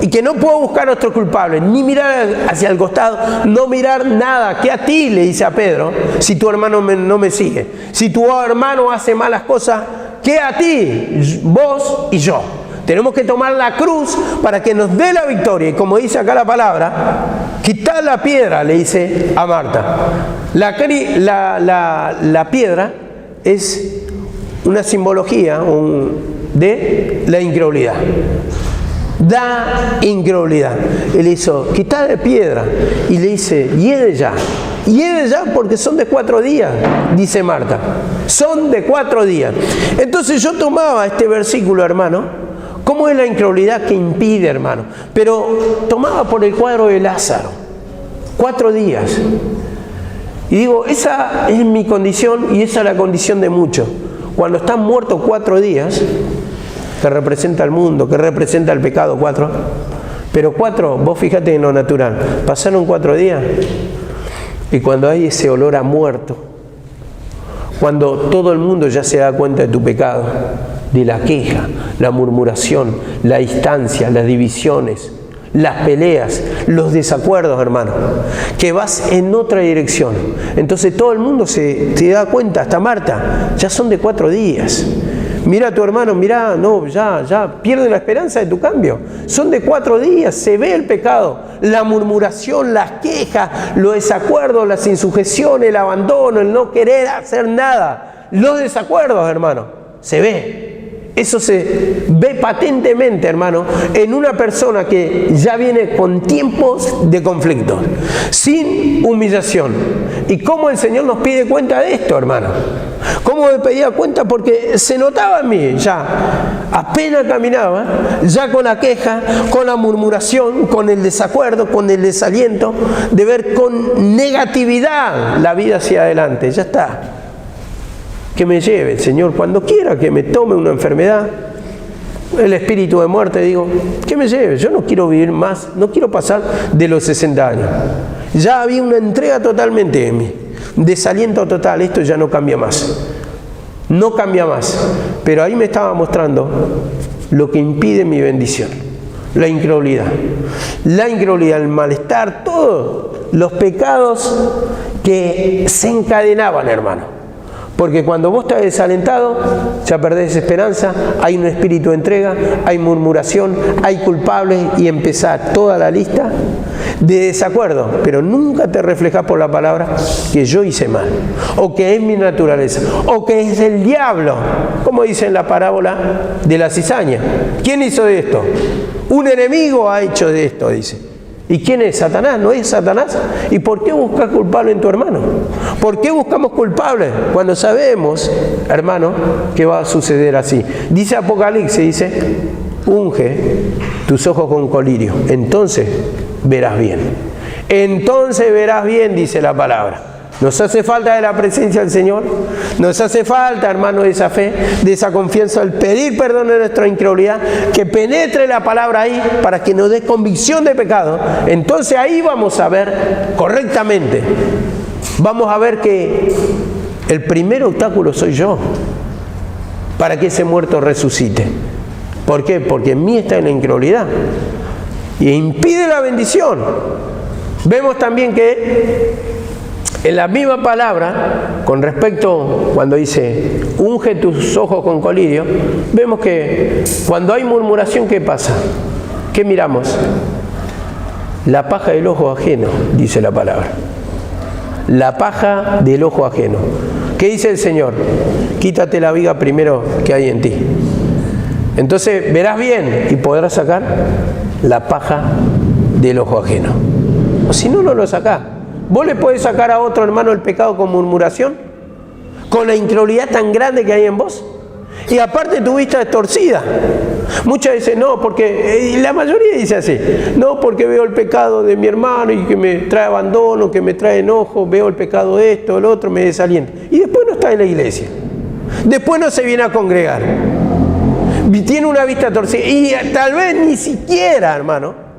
y que no puedo buscar otro culpable, ni mirar hacia el costado, no mirar nada, que a ti, le dice a Pedro, si tu hermano no me sigue, si tu hermano hace malas cosas, que a ti, vos y yo. Tenemos que tomar la cruz para que nos dé la victoria, y como dice acá la palabra, quitad la piedra, le dice a Marta. La piedra es una simbología de la incredulidad. Da incredulidad. Él hizo, quitad de piedra. Y le dice, hiede ya. Hiede ya porque son de 4 días, dice Marta. Son de 4 días. Entonces yo tomaba este versículo, hermano, ¿cómo es la incredulidad que impide, hermano? Pero tomaba por el cuadro de Lázaro. 4 días. Y digo, esa es mi condición y esa es la condición de muchos. Cuando están muertos 4 días, que representa el mundo, que representa el pecado, 4. Pero 4, vos fíjate en lo natural, pasaron 4 días y cuando hay ese olor a muerto, cuando todo el mundo ya se da cuenta de tu pecado, de la queja, la murmuración, la distancia, las divisiones, las peleas, los desacuerdos, hermano, que vas en otra dirección. Entonces todo el mundo se da cuenta, hasta Marta, ya son de 4 días. Mira a tu hermano, mira, no, ya pierde la esperanza de tu cambio. Son de 4 días, se ve el pecado, la murmuración, las quejas, los desacuerdos, las insujeciones, el abandono, el no querer hacer nada. Los desacuerdos, hermano, se ve. Eso se ve patentemente, hermano, en una persona que ya viene con tiempos de conflicto, sin humillación. ¿Y cómo el Señor nos pide cuenta de esto, hermano? ¿Cómo me pedía cuenta? Porque se notaba en mí, ya, apenas caminaba, ya con la queja, con la murmuración, con el desacuerdo, con el desaliento, de ver con negatividad la vida hacia adelante. Ya está. Que me lleve el Señor cuando quiera, que me tome una enfermedad, el espíritu de muerte, digo, que me lleve. Yo no quiero vivir más, no quiero pasar de los 60 años. Ya había una entrega totalmente en mí, desaliento total, esto ya no cambia más. No cambia más. Pero ahí me estaba mostrando lo que impide mi bendición. La incredulidad. La incredulidad, el malestar, todos los pecados que se encadenaban, hermano. Porque cuando vos estás desalentado, ya perdés esperanza, hay un espíritu de entrega, hay murmuración, hay culpables y empezar toda la lista de desacuerdo. Pero nunca te reflejas por la palabra que yo hice mal, o que es mi naturaleza, o que es el diablo, como dice en la parábola de la cizaña. ¿Quién hizo de esto? Un enemigo ha hecho de esto, dice. ¿Y quién es? ¿Satanás? ¿No es Satanás? ¿Y por qué buscas culpable en tu hermano? ¿Por qué buscamos culpables cuando sabemos, hermano, que va a suceder así? Dice Apocalipsis, dice, unge tus ojos con colirio, entonces verás bien. Entonces verás bien, dice la palabra. Nos hace falta de la presencia del Señor, nos hace falta, hermano, de esa fe, de esa confianza, el pedir perdón de nuestra incredulidad, que penetre la palabra ahí para que nos dé convicción de pecado. Entonces ahí vamos a ver correctamente, vamos a ver que el primer obstáculo soy yo para que ese muerto resucite. ¿Por qué? Porque en mí está en la incredulidad y impide la bendición. Vemos también que en la misma palabra, con respecto, cuando dice, unge tus ojos con colirio, vemos que cuando hay murmuración, ¿qué pasa? ¿Qué miramos? La paja del ojo ajeno, dice la palabra. La paja del ojo ajeno. ¿Qué dice el Señor? Quítate la viga primero que hay en ti. Entonces verás bien y podrás sacar la paja del ojo ajeno. O si no, no lo sacás. ¿Vos le podés sacar a otro hermano el pecado con murmuración? ¿Con la incredulidad tan grande que hay en vos? Y aparte tu vista es torcida. Muchas veces no, porque la mayoría dice así, no, porque veo el pecado de mi hermano y que me trae abandono, que me trae enojo, veo el pecado de esto, el otro, me desalienta. Y después no está en la iglesia. Después no se viene a congregar. Tiene una vista torcida. Y tal vez ni siquiera, hermano,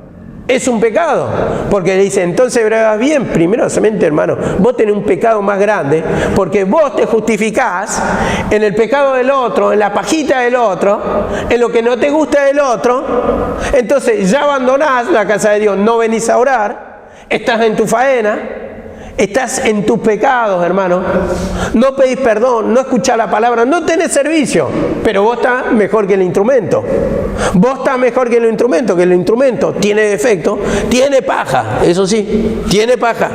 es un pecado, porque le dice, entonces bregas bien. Primeramente, hermano, vos tenés un pecado más grande, porque vos te justificás en el pecado del otro, en la pajita del otro, en lo que no te gusta del otro. Entonces ya abandonás la casa de Dios, no venís a orar, estás en tu faena, estás en tus pecados, hermano. No pedís perdón, no escuchás la palabra, no tenés servicio, pero vos estás mejor que el instrumento. Vos estás mejor que el instrumento tiene defecto, tiene paja, eso sí, tiene paja.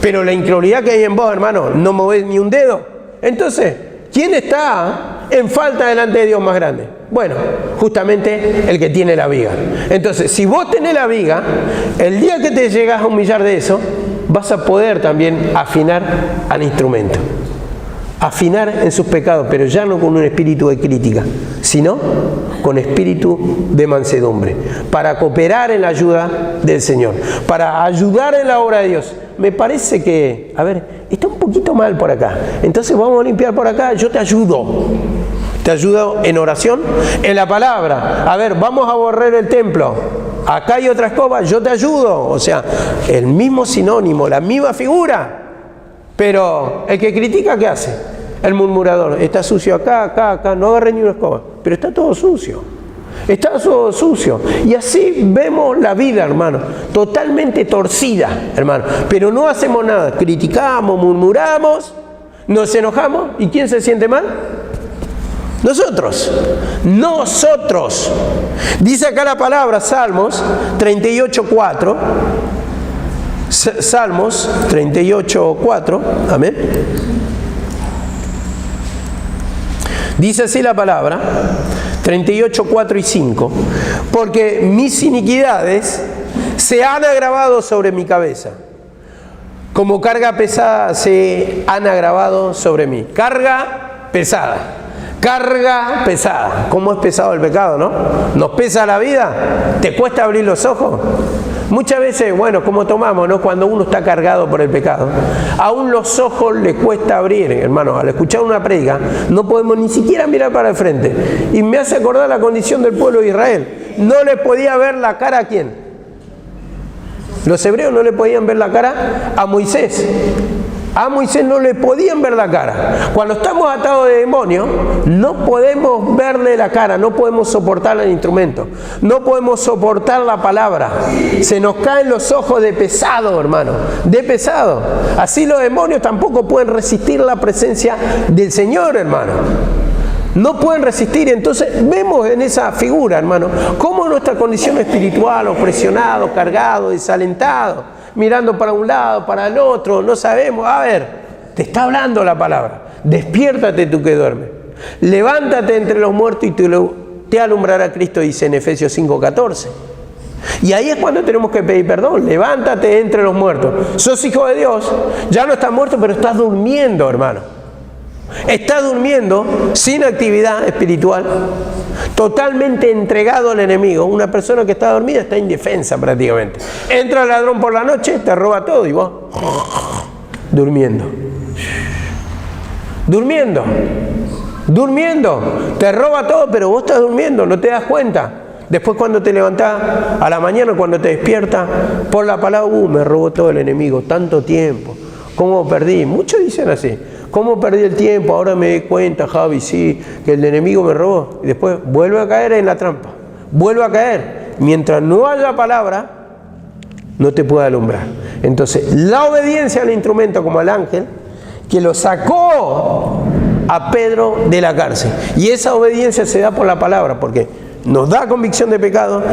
Pero la incredulidad que hay en vos, hermano, no movés ni un dedo. Entonces, ¿quién está en falta delante de Dios más grande? Bueno, justamente el que tiene la viga. Entonces, si vos tenés la viga, el día que te llegas a humillar de eso, vas a poder también afinar al instrumento. Afinar en sus pecados, pero ya no con un espíritu de crítica, sino con espíritu de mansedumbre, para cooperar en la ayuda del Señor, para ayudar en la obra de Dios. Me parece que, a ver, está un poquito mal por acá, entonces vamos a limpiar por acá, yo te ayudo. Te ayudo en oración, en la palabra. A ver, vamos a borrar el templo. Acá hay otra escoba, yo te ayudo. O sea, el mismo sinónimo, la misma figura. Pero el que critica, ¿qué hace? El murmurador. Está sucio acá, acá, acá. No agarré ni una escoba. Pero está todo sucio. Está todo sucio. Y así vemos la vida, hermano. Totalmente torcida, hermano. Pero no hacemos nada. Criticamos, murmuramos, nos enojamos. ¿Y quién se siente mal? Nosotros. Dice acá la palabra, Salmos 38:4. Salmos 38:4. Amén. Dice así la palabra, 38:4 y 5. Porque mis iniquidades se han agravado sobre mi cabeza. Como carga pesada se han agravado sobre mí. Carga pesada. Carga pesada. ¿Cómo es pesado el pecado, no? ¿Nos pesa la vida? ¿Te cuesta abrir los ojos? Muchas veces, bueno, como tomamos, ¿no? Cuando uno está cargado por el pecado, aún los ojos le cuesta abrir, hermano. Al escuchar una prédica, no podemos ni siquiera mirar para el frente. Y me hace acordar la condición del pueblo de Israel. No le podía ver la cara a quién. Los hebreos no le podían ver la cara a Moisés. A Moisés no le podían ver la cara. Cuando estamos atados de demonio, no podemos verle la cara, no podemos soportar el instrumento, no podemos soportar la palabra. Se nos caen los ojos de pesado, hermano, de pesado. Así los demonios tampoco pueden resistir la presencia del Señor, hermano. No pueden resistir. Entonces vemos en esa figura, hermano, cómo nuestra condición espiritual, opresionado, cargado, desalentado, mirando para un lado, para el otro, no sabemos. A ver, te está hablando la palabra. Despiértate tú que duermes. Levántate entre los muertos y te alumbrará Cristo, dice en Efesios 5:14. Y ahí es cuando tenemos que pedir perdón. Levántate entre los muertos. Sos hijo de Dios, ya no estás muerto, pero estás durmiendo, hermano. Está durmiendo sin actividad espiritual, totalmente entregado al enemigo. Una persona que está dormida está indefensa prácticamente. Entra el ladrón por la noche, te roba todo y vos durmiendo. Te roba todo, pero vos estás durmiendo, no te das cuenta. Después cuando te levantás a la mañana, cuando te despiertas, por la palabra, me robó todo el enemigo, tanto tiempo. ¿Cómo perdí? Muchos dicen así. ¿Cómo perdí el tiempo? Ahora me di cuenta, Javi, sí, que el enemigo me robó. Y después vuelve a caer en la trampa. Vuelve a caer. Mientras no haya palabra, no te puede alumbrar. Entonces, la obediencia al instrumento como al ángel, que lo sacó a Pedro de la cárcel. Y esa obediencia se da por la palabra, porque nos da convicción de pecado.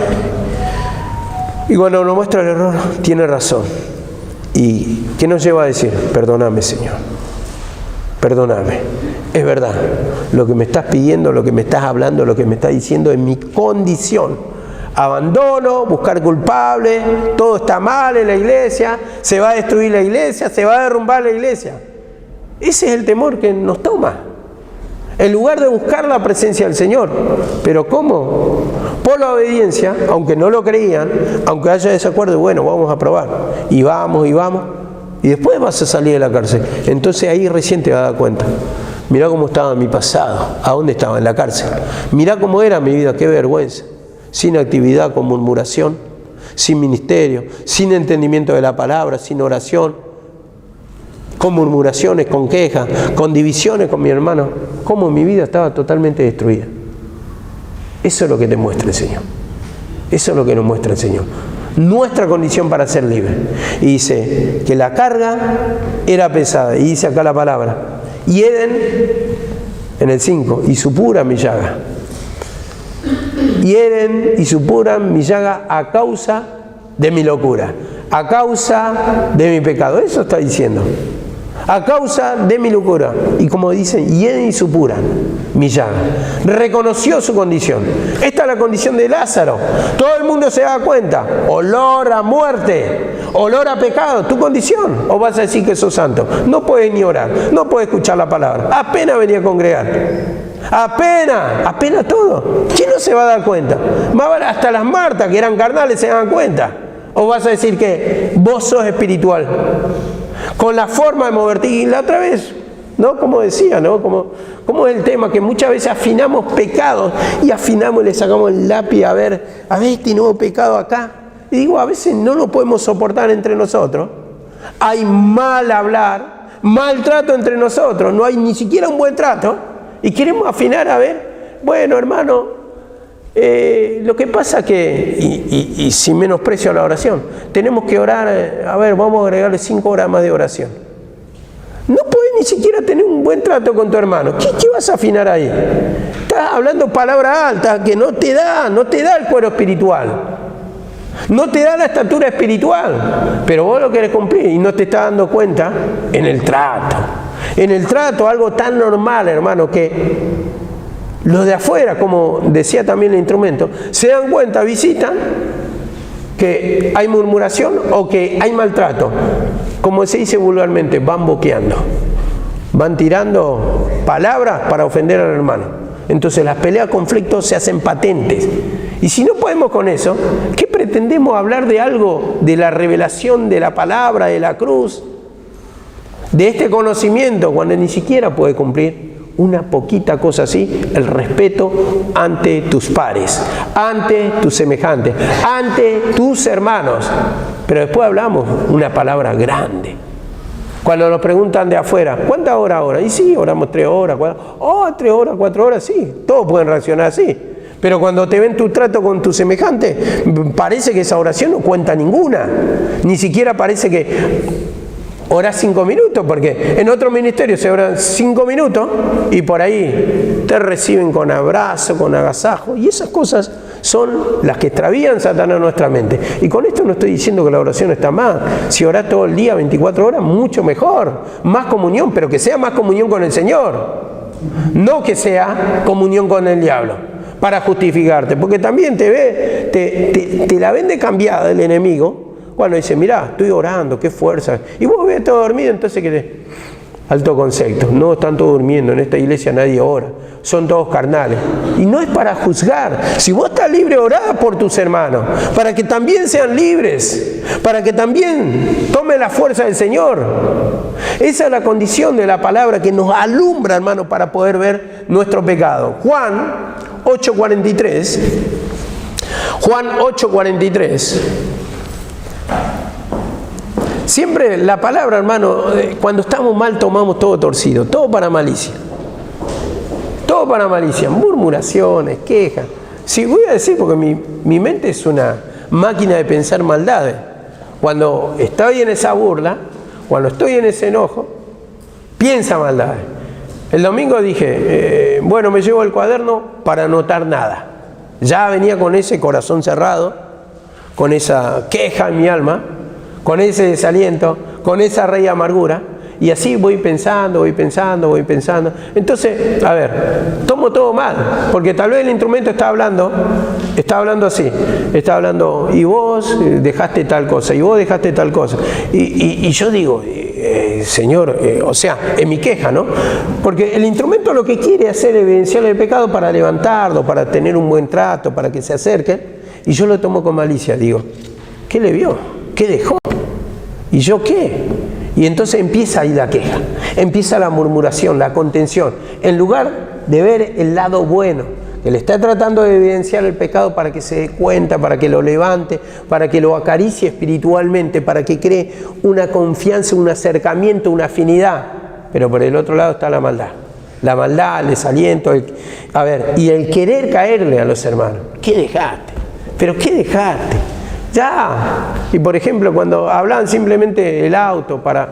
Y cuando nos muestra el error, tiene razón. ¿Y qué nos lleva a decir? Perdóname, Señor. Perdóname, es verdad, lo que me estás pidiendo, lo que me estás hablando, lo que me estás diciendo es mi condición. Abandono, buscar culpable, todo está mal en la iglesia, se va a destruir la iglesia, se va a derrumbar la iglesia. Ese es el temor que nos toma. en lugar de buscar la presencia del Señor. ¿Pero cómo? Por la obediencia, aunque no lo creían, aunque haya desacuerdo, bueno, vamos a probar. Y vamos, y después vas a salir de la cárcel. Entonces ahí recién te vas a dar cuenta. Mirá cómo estaba mi pasado, a dónde estaba, en la cárcel. Mirá cómo era mi vida, qué vergüenza. Sin actividad, con murmuración, sin ministerio, sin entendimiento de la palabra, sin oración, con murmuraciones, con quejas, con divisiones con mi hermano. Cómo mi vida estaba totalmente destruida. Eso es lo que te muestra el Señor. Eso es lo que nos muestra el Señor. Nuestra condición para ser libre. Y dice que la carga era pesada. Y dice acá la palabra. Hieren, en el 5, y supuran mi llaga. Hieren y supuran mi llaga a causa de mi locura. A causa de mi pecado. Eso está diciendo. A causa de mi locura. Y como dicen, hieren y supuran mi llaga. Reconoció su condición. Esta es la condición de Lázaro. Todo el mundo se da cuenta. Olor a muerte, olor a pecado, tu condición. O vas a decir que sos santo. No puedes ni orar, no puedes escuchar la palabra. Apenas venía a congregar. Apenas todo. ¿Quién no se va a dar cuenta? Más vale, hasta las Martas, que eran carnales, se dan cuenta. O vas a decir que vos sos espiritual. Con la forma de moverte. Y la otra vez, ¿no? Como decía, ¿no? Como es el tema que muchas veces afinamos pecados y afinamos y le sacamos el lápiz a ver este nuevo pecado acá. Y digo, a veces no lo podemos soportar entre nosotros. Hay mal hablar, maltrato entre nosotros, no hay ni siquiera un buen trato. Y queremos afinar a ver, bueno, hermano, lo que pasa que, y sin menosprecio a la oración, tenemos que orar, vamos a agregarle 5 horas más de oración. No puedes ni siquiera tener un buen trato con tu hermano. ¿Qué vas a afinar ahí? Estás hablando palabras altas que no te da el cuero espiritual. No te da la estatura espiritual. Pero vos lo querés cumplir y no te estás dando cuenta en el trato. En el trato, algo tan normal, hermano, que los de afuera, como decía también el instrumento, se dan cuenta, visitan, que hay murmuración o que hay maltrato. Como se dice vulgarmente, van boqueando. Van tirando palabras para ofender al hermano. Entonces las peleas, conflictos se hacen patentes. Y si no podemos con eso, ¿qué pretendemos hablar de algo, de la revelación de la palabra, de la cruz, de este conocimiento, cuando ni siquiera puede cumplir una poquita cosa así, el respeto ante tus pares, ante tus semejantes, ante tus hermanos? Pero después hablamos una palabra grande. Cuando nos preguntan de afuera, ¿cuántas horas ahora? Y sí, oramos 3 horas, 3 horas, 4 horas, sí, todos pueden reaccionar así. Pero cuando te ven tu trato con tu semejante, parece que esa oración no cuenta ninguna. Ni siquiera parece que orás 5 minutos, porque en otro ministerio se oran 5 minutos y por ahí te reciben con abrazo, con agasajo, y esas cosas son las que extravían Satanás en nuestra mente. Y con esto no estoy diciendo que la oración está mal. Si orás todo el día, 24 horas, mucho mejor. Más comunión, pero que sea más comunión con el Señor. No que sea comunión con el diablo, para justificarte. Porque también te la vende cambiada el enemigo. Cuando dice, mirá, estoy orando, qué fuerza. Y vos ves todo dormido, entonces ¿qué? Alto concepto. No están todos durmiendo, en esta iglesia nadie ora. Son todos carnales. Y no es para juzgar. Si vos estás libre, orá por tus hermanos, para que también sean libres, para que también tomen la fuerza del Señor. Esa es la condición de la palabra que nos alumbra, hermano, para poder ver nuestro pecado. Juan 8:43. Juan 8:43. Siempre la palabra, hermano, cuando estamos mal tomamos todo torcido, todo para malicia. Todo para malicia, murmuraciones, quejas. Sí, voy a decir porque mi mente es una máquina de pensar maldades. Cuando estoy en esa burla, cuando estoy en ese enojo, piensa maldades. El domingo dije, me llevo el cuaderno para anotar nada. Ya venía con ese corazón cerrado, con esa queja en mi alma, con ese desaliento, con esa raíz de amargura, y así voy pensando. Entonces, tomo todo mal, porque tal vez el instrumento está hablando así, está hablando, y vos dejaste tal cosa, y vos dejaste tal cosa, y yo digo, Señor, o sea, en mi queja, ¿no? Porque el instrumento lo que quiere hacer es evidenciar el pecado para levantarlo, para tener un buen trato, para que se acerquen, y yo lo tomo con malicia, digo, ¿qué le vio? ¿Qué dejó? ¿Y yo qué? Y entonces empieza ahí la queja, empieza la murmuración, la contención, en lugar de ver el lado bueno, que le está tratando de evidenciar el pecado para que se dé cuenta, para que lo levante, para que lo acaricie espiritualmente, para que cree una confianza, un acercamiento, una afinidad. Pero por el otro lado está la maldad, el desaliento, y el querer caerle a los hermanos. ¿Qué dejaste? ¿Pero qué dejaste? Ya. Y por ejemplo, cuando hablaban simplemente el auto para...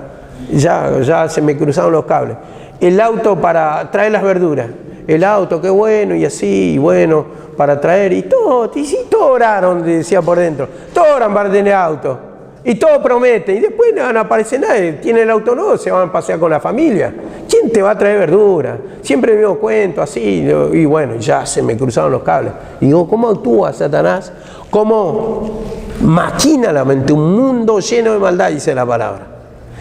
Ya se me cruzaron los cables. El auto para traer las verduras. El auto, qué bueno, y así, y bueno, para traer, y todos oraron, decía por dentro, todos oran para tener auto, y todos prometen, y después no aparece nadie, tiene el auto nuevo, se van a pasear con la familia. ¿Quién te va a traer verdura? Siempre el mismo cuento, así, y bueno, ya se me cruzaron los cables. Y digo, ¿cómo actúa Satanás? ¿Cómo maquina la mente? Un mundo lleno de maldad, dice la palabra.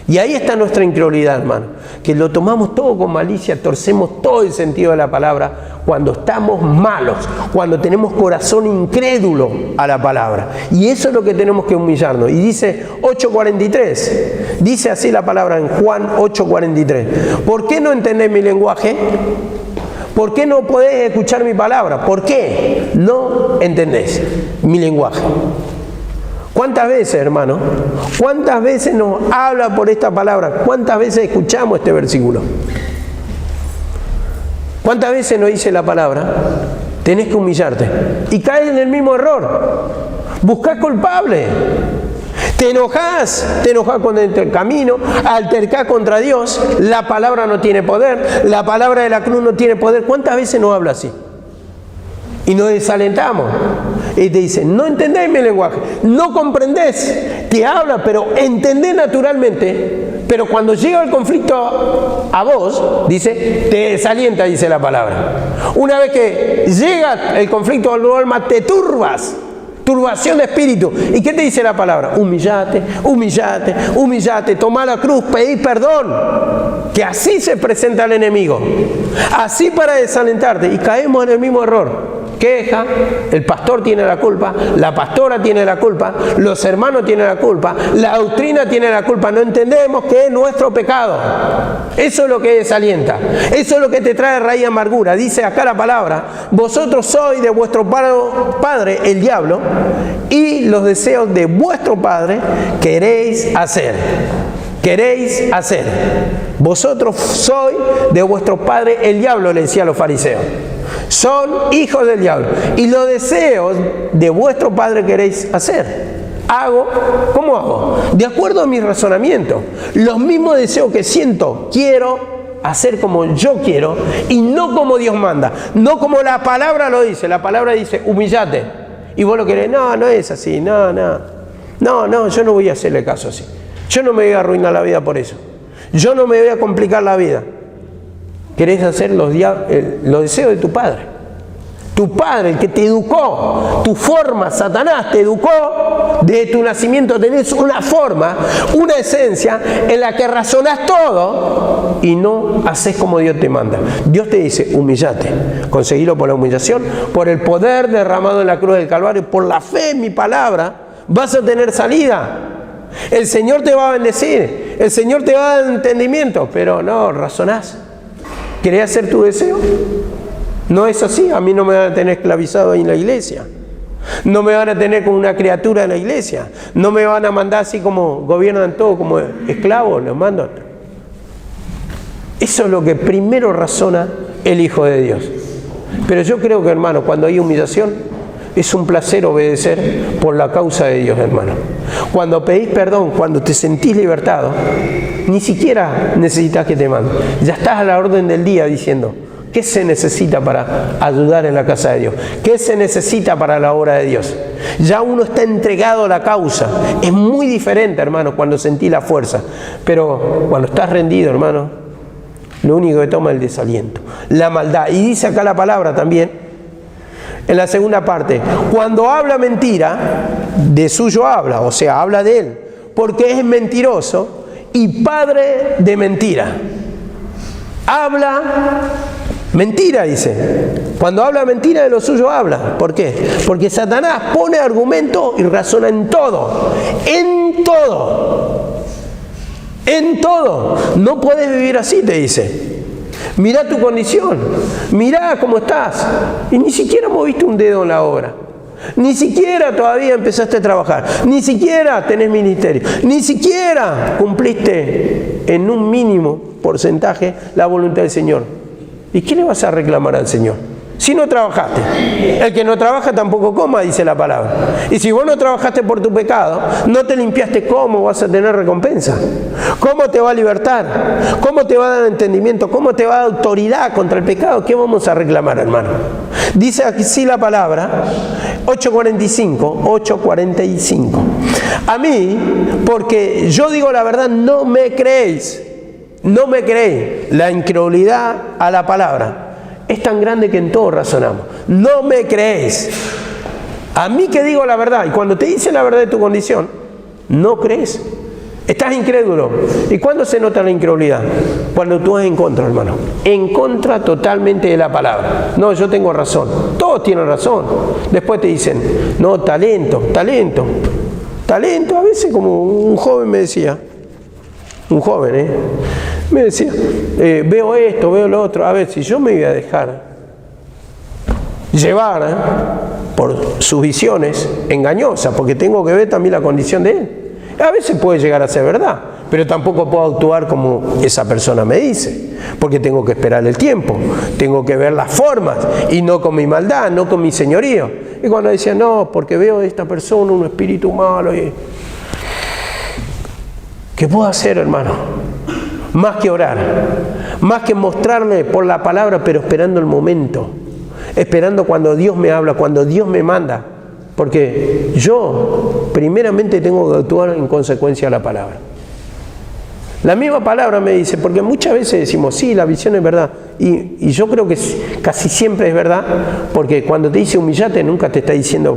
Y ahí está nuestra incredulidad, hermano, que lo tomamos todo con malicia, torcemos todo el sentido de la palabra cuando estamos malos, cuando tenemos corazón incrédulo a la palabra. Y eso es lo que tenemos que humillarnos. Y dice 8:43, dice así la palabra en Juan 8:43. ¿Por qué no entendés mi lenguaje? ¿Por qué no podés escuchar mi palabra? ¿Por qué no entendés mi lenguaje? ¿Cuántas veces, hermano? ¿Cuántas veces nos habla por esta palabra? ¿Cuántas veces escuchamos este versículo? ¿Cuántas veces nos dice la palabra? Tenés que humillarte. Y caes en el mismo error. Buscás culpable. Te enojás con el camino, altercás contra Dios. La palabra no tiene poder. La palabra de la cruz no tiene poder. ¿Cuántas veces nos habla así? Y nos desalentamos. Y te dice, no entendés mi lenguaje, no comprendés, te habla, pero entendés naturalmente, pero cuando llega el conflicto a vos, dice, te desalienta, dice la palabra. Una vez que llega el conflicto a tu alma, te turbas, turbación de espíritu. ¿Y qué te dice la palabra? Humillate, humillate, humillate, tomá la cruz, pedí perdón. Que así se presenta el enemigo, así para desalentarte, y caemos en el mismo error. Queja, el pastor tiene la culpa, la pastora tiene la culpa, los hermanos tienen la culpa, la doctrina tiene la culpa. No entendemos que es nuestro pecado. Eso es lo que desalienta, eso es lo que te trae raíz de amargura. Dice acá la palabra, vosotros sois de vuestro padre el diablo, y los deseos de vuestro padre queréis hacer. Queréis hacer. Vosotros sois de vuestro padre el diablo, le decía a los fariseos. Son hijos del diablo. Y los deseos de vuestro padre queréis hacer. ¿Cómo hago? De acuerdo a mi razonamiento. Los mismos deseos que siento, quiero hacer como yo quiero y no como Dios manda. No como la palabra lo dice. La palabra dice, humillate. Y vos lo querés, no es así, no, yo no voy a hacerle caso así. Yo no me voy a arruinar la vida por eso. Yo no me voy a complicar la vida. Querés hacer los deseos de tu padre. Tu padre, el que te educó, tu forma, Satanás te educó desde tu nacimiento. Tenés una forma, una esencia en la que razonás todo y no haces como Dios te manda. Dios te dice, humillate. Conseguilo por la humillación, por el poder derramado en la cruz del Calvario, por la fe en mi palabra, vas a tener salida. El Señor te va a bendecir, el Señor te va a dar entendimiento, pero no, razonás. ¿Querés hacer tu deseo? No es así. A mí no me van a tener esclavizado ahí en la iglesia. No me van a tener como una criatura en la iglesia. No me van a mandar así como gobiernan todo, como esclavos, los mandan. Eso es lo que primero razona el Hijo de Dios. Pero yo creo que, hermano, cuando hay humillación, es un placer obedecer por la causa de Dios, hermano. Cuando pedís perdón, cuando te sentís libertado, ni siquiera necesitas que te manden. Ya estás a la orden del día diciendo, ¿qué se necesita para ayudar en la casa de Dios? ¿Qué se necesita para la obra de Dios? Ya uno está entregado a la causa. Es muy diferente, hermano, cuando sentís la fuerza. Pero cuando estás rendido, hermano, lo único que toma es el desaliento, la maldad. Y dice acá la palabra también, en la segunda parte, cuando habla mentira, de suyo habla, o sea, habla de él, porque es mentiroso y padre de mentira. Habla mentira, dice. Cuando habla mentira, de lo suyo habla. ¿Por qué? Porque Satanás pone argumento y razona en todo. En todo. En todo. No puedes vivir así, te dice. Mirá tu condición. Mirá cómo estás. Y ni siquiera moviste un dedo en la obra. Ni siquiera todavía empezaste a trabajar. Ni siquiera tenés ministerio. Ni siquiera cumpliste en un mínimo porcentaje la voluntad del Señor. ¿Y qué le vas a reclamar al Señor? Si no trabajaste. El que no trabaja tampoco coma, dice la palabra. Y si vos no trabajaste por tu pecado, no te limpiaste, ¿cómo vas a tener recompensa? ¿Cómo te va a libertar? ¿Cómo te va a dar entendimiento? ¿Cómo te va a dar autoridad contra el pecado? ¿Qué vamos a reclamar, hermano? Dice aquí la palabra, 8:45. A mí, porque yo digo la verdad, no me creéis. No me creéis. La incredulidad a la palabra es tan grande que en todo razonamos. No me creéis. A mí que digo la verdad, y cuando te dice la verdad de tu condición, no crees. Estás incrédulo. ¿Y cuándo se nota la incredulidad? Cuando tú vas en contra, hermano. En contra totalmente de la palabra. No, yo tengo razón. Todos tienen razón. Después te dicen, no, talento. Talento, a veces como un joven me decía. Un joven, me decía, veo esto, veo lo otro. A ver, si yo me voy a dejar llevar por sus visiones engañosas, porque tengo que ver también la condición de él. A veces puede llegar a ser verdad, pero tampoco puedo actuar como esa persona me dice, porque tengo que esperar el tiempo, tengo que ver las formas, y no con mi maldad, no con mi señorío. Y cuando decía, no, porque veo de esta persona un espíritu malo, ¿qué puedo hacer, hermano? Más que orar, más que mostrarle por la palabra, pero esperando el momento, esperando cuando Dios me habla, cuando Dios me manda, porque yo primeramente tengo que actuar en consecuencia a la palabra. La misma palabra me dice, porque muchas veces decimos, sí, la visión es verdad, y yo creo que casi siempre es verdad, porque cuando te dice humillate, nunca te está diciendo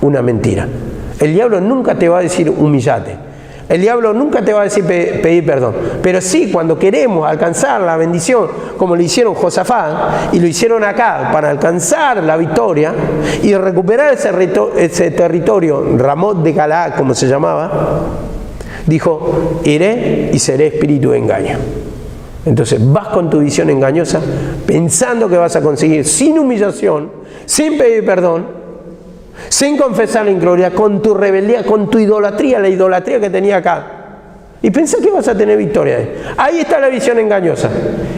una mentira. El diablo nunca te va a decir humillate. El diablo nunca te va a decir pedir perdón. Pero sí, cuando queremos alcanzar la bendición, como lo hicieron Josafat, y lo hicieron acá, para alcanzar la victoria y recuperar ese territorio, Ramot de Galaad, como se llamaba, dijo, iré y seré espíritu de engaño. Entonces vas con tu visión engañosa, pensando que vas a conseguir sin humillación, sin pedir perdón, sin confesar la incredulidad, con tu rebeldía, con tu idolatría, la idolatría que tenía acá. Y pensás que vas a tener victoria. Ahí está la visión engañosa.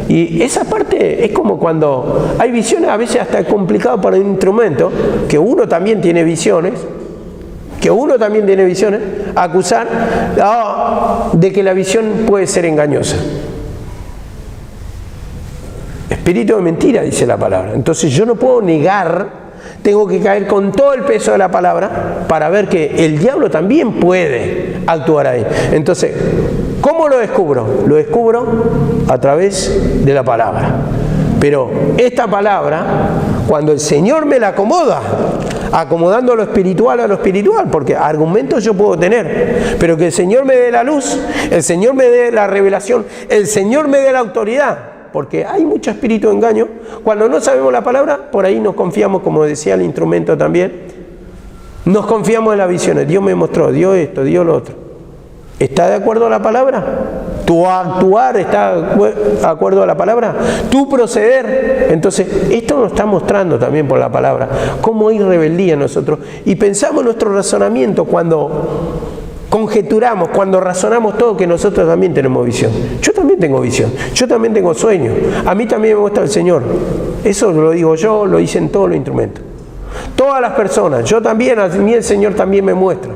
Y esa parte es como cuando hay visiones, a veces hasta es complicado para un instrumento, que uno también tiene visiones, acusar de que la visión puede ser engañosa. Espíritu de mentira, dice la palabra. Entonces yo no puedo negar. Tengo que caer con todo el peso de la palabra para ver que el diablo también puede actuar ahí. Entonces, ¿cómo lo descubro? Lo descubro a través de la palabra. Pero esta palabra, cuando el Señor me la acomoda, acomodando lo espiritual a lo espiritual, porque argumentos yo puedo tener, pero que el Señor me dé la luz, el Señor me dé la revelación, el Señor me dé la autoridad. Porque hay mucho espíritu de engaño. Cuando no sabemos la palabra, por ahí nos confiamos, como decía el instrumento también, nos confiamos en las visiones. Dios me mostró, dio esto, dio lo otro. ¿Está de acuerdo a la palabra? ¿Tu actuar está de acuerdo a la palabra? ¿Tu proceder? Entonces, esto nos está mostrando también por la palabra cómo hay rebeldía en nosotros. Y pensamos nuestro razonamiento cuando conjeturamos, cuando razonamos todo, que nosotros también tenemos visión. Yo también tengo visión, yo también tengo sueños, a mí también me muestra el Señor. Eso lo digo yo, lo dicen todos los instrumentos. Todas las personas, yo también, a mí el Señor también me muestra.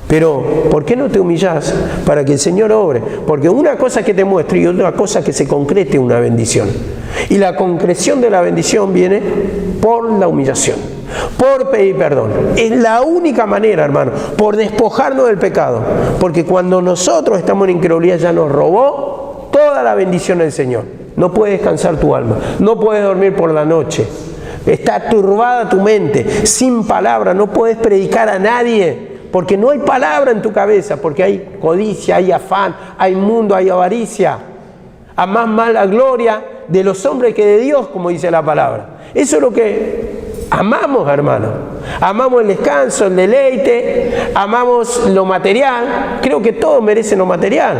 Pero, ¿por qué no te humillás para que el Señor obre? Porque una cosa es que te muestre y otra cosa es que se concrete una bendición. Y la concreción de la bendición viene por la humillación, por pedir perdón. Es la única manera, hermano, por despojarnos del pecado. Porque cuando nosotros estamos en incredulidad ya nos robó toda la bendición del Señor. No puedes descansar tu alma, no puedes dormir por la noche. Está turbada tu mente, sin palabra, no puedes predicar a nadie. Porque no hay palabra en tu cabeza, porque hay codicia, hay afán, hay mundo, hay avaricia. Amás más la gloria de los hombres que de Dios, como dice la palabra. Eso es lo que amamos, hermano. Amamos el descanso, el deleite, amamos lo material. Creo que todos merecen lo material,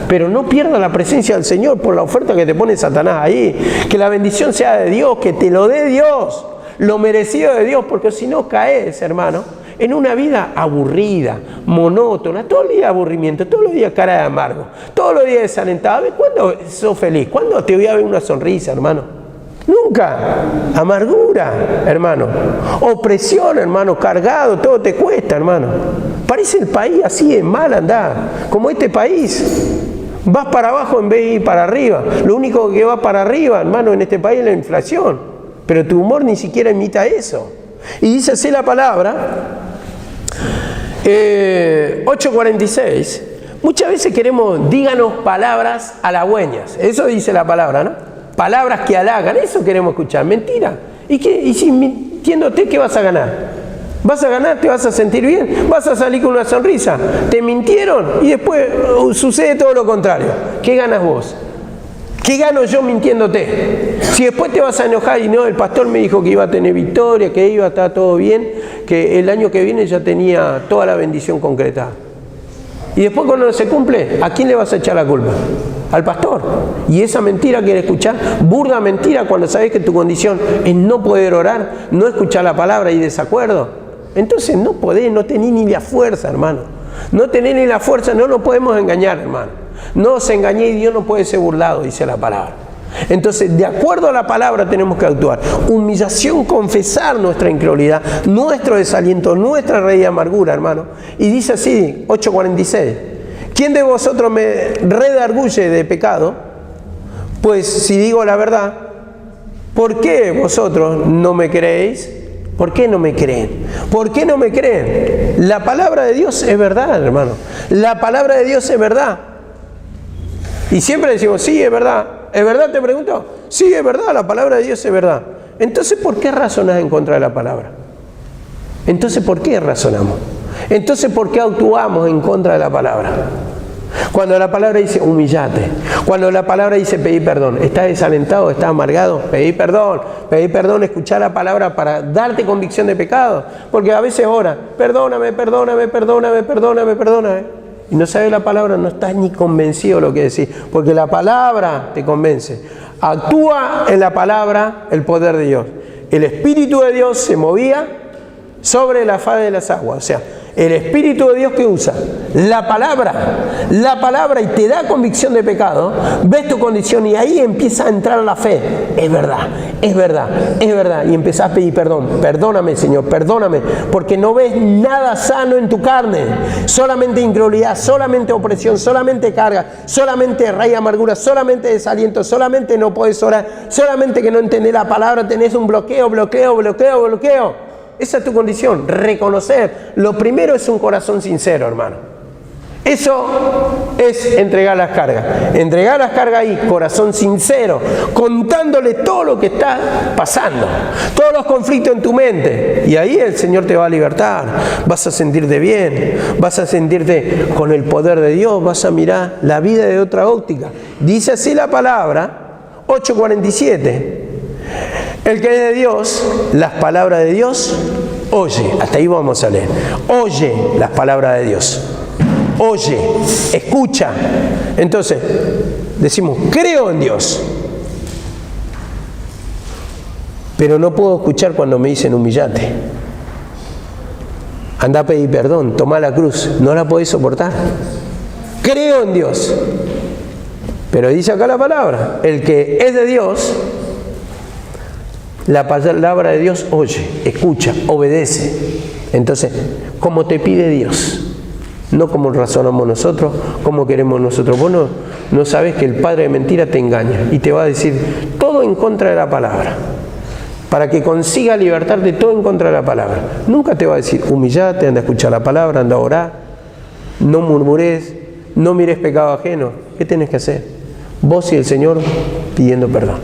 pero no pierdas la presencia del Señor por la oferta que te pone Satanás ahí. Que la bendición sea de Dios, que te lo dé Dios, lo merecido de Dios, porque si no caes, hermano, en una vida aburrida, monótona, todo el día aburrimiento, todos los días cara de amargo, todos los días desalentado. ¿Cuándo sos feliz? ¿Cuándo te voy a ver una sonrisa, hermano? Nunca. Amargura, hermano. Opresión, hermano, cargado, todo te cuesta, hermano. Parece el país así de mal andar, como este país. Vas para abajo en vez de ir para arriba. Lo único que va para arriba, hermano, en este país es la inflación. Pero tu humor ni siquiera imita eso. Y dice así la palabra, 8:46. Muchas veces queremos, díganos palabras halagüeñas. Eso dice la palabra, ¿no? Palabras que halagan, eso queremos escuchar. Mentira. ¿Y si mintiéndote, qué vas a ganar? ¿Vas a ganar? ¿Te vas a sentir bien? ¿Vas a salir con una sonrisa? ¿Te mintieron? Y después sucede todo lo contrario. ¿Qué ganas vos? ¿Qué gano yo mintiéndote? Si después te vas a enojar y no, el pastor me dijo que iba a tener victoria, que iba a estar todo bien, que el año que viene ya tenía toda la bendición concretada. Y después cuando se cumple, ¿a quién le vas a echar la culpa? Al pastor. Y esa mentira quiere escuchar, burda mentira, cuando sabes que tu condición es no poder orar, no escuchar la palabra y desacuerdo. Entonces no podés, no tenés ni la fuerza, hermano. No tenés ni la fuerza, no nos podemos engañar, hermano. No os engañéis, Dios no puede ser burlado, dice la palabra. Entonces, de acuerdo a la palabra tenemos que actuar. Humillación, confesar nuestra incredulidad, nuestro desaliento, nuestra raíz de amargura, hermano. Y dice así, 8:46. ¿Quién de vosotros me redarguye de pecado? Pues si digo la verdad, ¿por qué vosotros no me creéis? ¿Por qué no me creen? ¿Por qué no me creen? La palabra de Dios es verdad, hermano. La palabra de Dios es verdad. Y siempre decimos, sí, es verdad. ¿Es verdad? Te pregunto. Sí, es verdad, la palabra de Dios es verdad. Entonces, ¿por qué razonás en contra de la palabra? Entonces, ¿por qué razonamos? Entonces, ¿por qué actuamos en contra de la palabra? Cuando la palabra dice humillate, cuando la palabra dice pedir perdón, ¿estás desalentado, estás amargado? Pedir perdón, escuchar la palabra para darte convicción de pecado. Porque a veces ora, perdóname. Y no sabes la palabra, no estás ni convencido de lo que decís, porque la palabra te convence. Actúa en la palabra el poder de Dios. El Espíritu de Dios se movía sobre la faz de las aguas. O sea, el Espíritu de Dios que usa la palabra y te da convicción de pecado, ves tu condición y ahí empieza a entrar la fe. Es verdad. Y empezás a pedir perdón. Perdóname, Señor, perdóname, porque no ves nada sano en tu carne. Solamente incredulidad, solamente opresión, solamente carga, solamente raíz de amargura, solamente desaliento, solamente no podés orar, solamente que no entendés la palabra, tenés un bloqueo. Esa es tu condición, reconocer. Lo primero es un corazón sincero, hermano. Eso es entregar las cargas. Entregar las cargas ahí, corazón sincero, contándole todo lo que está pasando, todos los conflictos en tu mente. Y ahí el Señor te va a libertar. Vas a sentirte bien, vas a sentirte con el poder de Dios, vas a mirar la vida de otra óptica. Dice así la palabra, 8:47. El que es de Dios, las palabras de Dios, oye. Hasta ahí vamos a leer. Oye las palabras de Dios. Oye, escucha. Entonces, decimos, creo en Dios. Pero no puedo escuchar cuando me dicen humillate. Anda a pedir perdón, toma la cruz. No la podés soportar. Creo en Dios. Pero dice acá la palabra, el que es de Dios, la palabra de Dios oye, escucha, obedece. Entonces, como te pide Dios, no como razonamos nosotros, como queremos nosotros. Vos no sabés que el padre de mentira te engaña y te va a decir todo en contra de la palabra, para que consiga libertarte todo en contra de la palabra. Nunca te va a decir humillate, anda a escuchar la palabra, anda a orar, no murmures, no mires pecado ajeno. ¿Qué tenés que hacer? Vos y el Señor pidiendo perdón,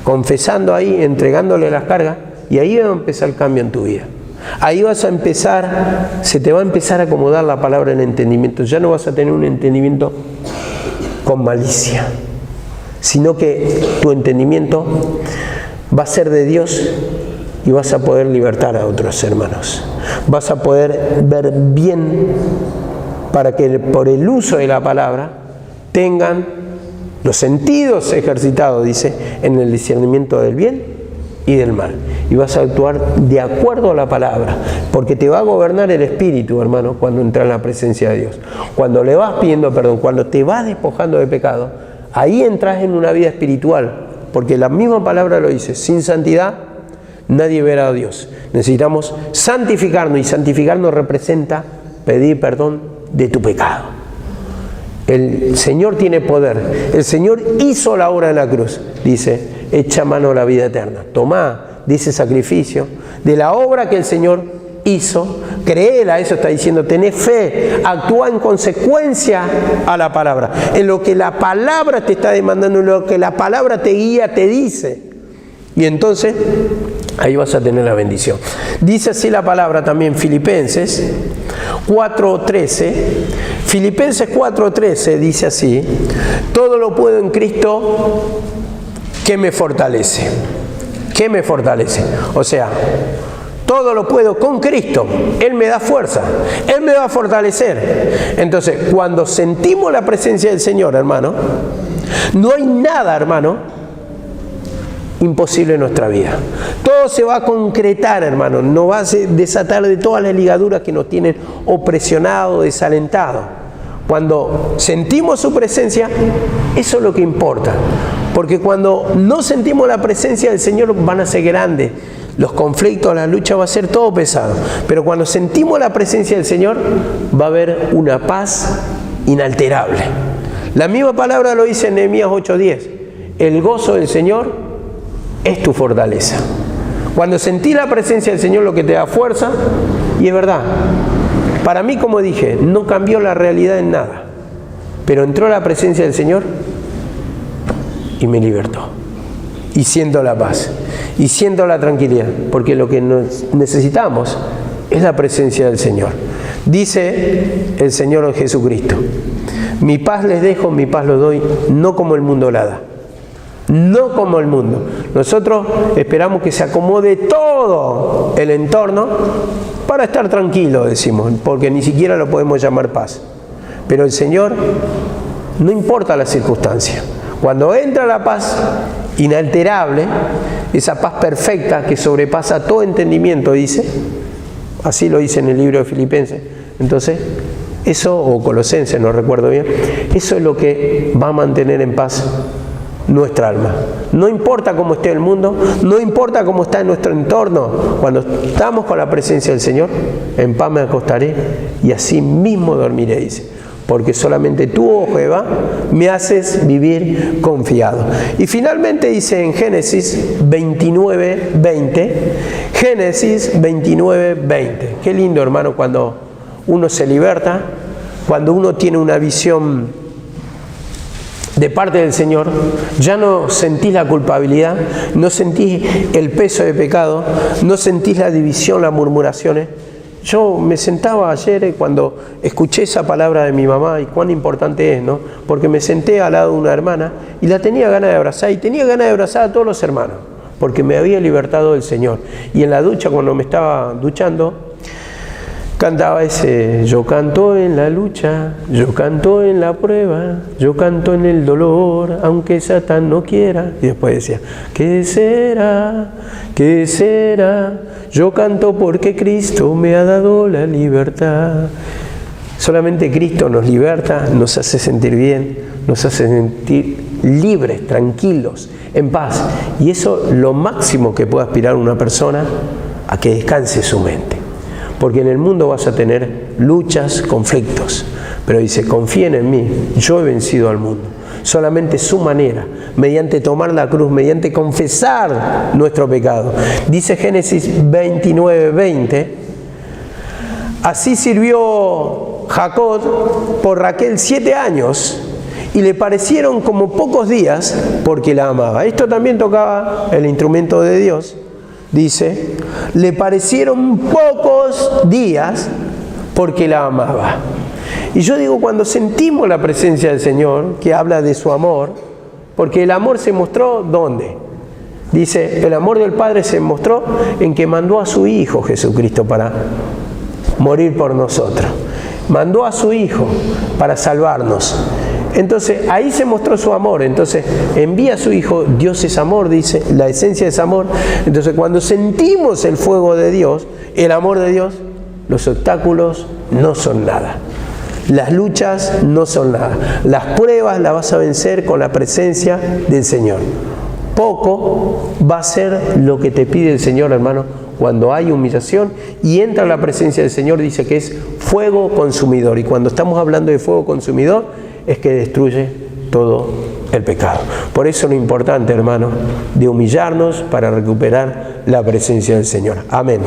confesando ahí, entregándole las cargas, y ahí va a empezar el cambio en tu vida. Ahí vas a empezar, se te va a empezar a acomodar la palabra en el entendimiento. Ya no vas a tener un entendimiento con malicia, sino que tu entendimiento va a ser de Dios y vas a poder libertar a otros hermanos. Vas a poder ver bien para que por el uso de la palabra tengan los sentidos ejercitados, dice, en el discernimiento del bien y del mal. Y vas a actuar de acuerdo a la palabra, porque te va a gobernar el espíritu, hermano, cuando entras en la presencia de Dios. Cuando le vas pidiendo perdón, cuando te vas despojando de pecado, ahí entras en una vida espiritual, porque la misma palabra lo dice: sin santidad nadie verá a Dios. Necesitamos santificarnos, y santificarnos representa pedir perdón de tu pecado. El Señor tiene poder. El Señor hizo la obra en la cruz. Dice: echa mano a la vida eterna. Tomá de ese sacrificio, de la obra que el Señor hizo, créela. Eso está diciendo: tenés fe, actúa en consecuencia a la palabra, en lo que la palabra te está demandando, en lo que la palabra te guía, te dice. Y entonces ahí vas a tener la bendición. Dice así la palabra también, Filipenses 4:13. Filipenses 4:13 dice así: todo lo puedo en Cristo que me fortalece. ¿Qué me fortalece? O sea, todo lo puedo con Cristo. Él me da fuerza. Él me va a fortalecer. Entonces, cuando sentimos la presencia del Señor, hermano, no hay nada, hermano, imposible en nuestra vida. Todo se va a concretar, hermano. No va a desatar de todas las ligaduras que nos tienen opresionados, desalentados. Cuando sentimos su presencia, eso es lo que importa. Porque cuando no sentimos la presencia del Señor, van a ser grandes. Los conflictos, la lucha, va a ser todo pesado. Pero cuando sentimos la presencia del Señor, va a haber una paz inalterable. La misma palabra lo dice en Nehemías 8:10. El gozo del Señor es tu fortaleza. Cuando sentí la presencia del Señor, lo que te da fuerza, y es verdad, para mí, como dije, no cambió la realidad en nada, pero entró la presencia del Señor y me libertó. Y siento la paz, y siento la tranquilidad, porque lo que necesitamos es la presencia del Señor. Dice el Señor Jesucristo: mi paz les dejo, mi paz los doy, no como el mundo la da. No como el mundo. Nosotros esperamos que se acomode todo el entorno para estar tranquilos, decimos, porque ni siquiera lo podemos llamar paz. Pero el Señor, no importa la circunstancia. Cuando entra la paz inalterable, esa paz perfecta que sobrepasa todo entendimiento, dice, así lo dice en el libro de Filipenses. Entonces, eso, o Colosenses, no recuerdo bien, eso es lo que va a mantener en paz nuestra alma. No importa cómo esté el mundo, no importa cómo está en nuestro entorno, cuando estamos con la presencia del Señor, en paz me acostaré y así mismo dormiré, dice, porque solamente tú, oh Jehová, me haces vivir confiado. Y finalmente dice en Génesis 29:20, Génesis 29:20. Qué lindo, hermano, cuando uno se liberta, cuando uno tiene una visión de parte del Señor, ya no sentís la culpabilidad, no sentís el peso de pecado, no sentís la división, las murmuraciones. Yo me sentaba ayer cuando escuché esa palabra de mi mamá y cuán importante es, ¿no? Porque me senté al lado de una hermana y la tenía ganas de abrazar, y tenía ganas de abrazar a todos los hermanos, porque me había libertado del Señor. Y en la ducha, cuando me estaba duchando, cantaba ese: yo canto en la lucha, yo canto en la prueba, yo canto en el dolor, aunque Satán no quiera. Y después decía: ¿qué será? ¿Qué será? Yo canto porque Cristo me ha dado la libertad. Solamente Cristo nos liberta, nos hace sentir bien, nos hace sentir libres, tranquilos, en paz. Y eso es lo máximo que puede aspirar una persona, a que descanse su mente. Porque en el mundo vas a tener luchas, conflictos. Pero dice: confíen en mí, yo he vencido al mundo. Solamente su manera, mediante tomar la cruz, mediante confesar nuestro pecado. Dice Génesis 29:20, así sirvió Jacob por Raquel 7 años, y le parecieron como pocos días, porque la amaba. Esto también tocaba el instrumento de Dios. dice, le parecieron pocos días porque la amaba. Y yo digo, cuando sentimos la presencia del Señor, que habla de su amor, porque el amor se mostró, ¿dónde? Dice, el amor del Padre se mostró en que mandó a su Hijo Jesucristo para morir por nosotros. Mandó a su Hijo para salvarnos. Entonces, ahí se mostró su amor. Entonces, envía a su Hijo. Dios es amor, dice, la esencia es amor. Entonces, cuando sentimos el fuego de Dios, el amor de Dios, los obstáculos no son nada. Las luchas no son nada. Las pruebas las vas a vencer con la presencia del Señor. Poco va a ser lo que te pide el Señor, hermano, cuando hay humillación y entra la presencia del Señor. Dice que es fuego consumidor. Y cuando estamos hablando de fuego consumidor, es que destruye todo el pecado. Por eso lo importante, hermano, de humillarnos para recuperar la presencia del Señor. Amén.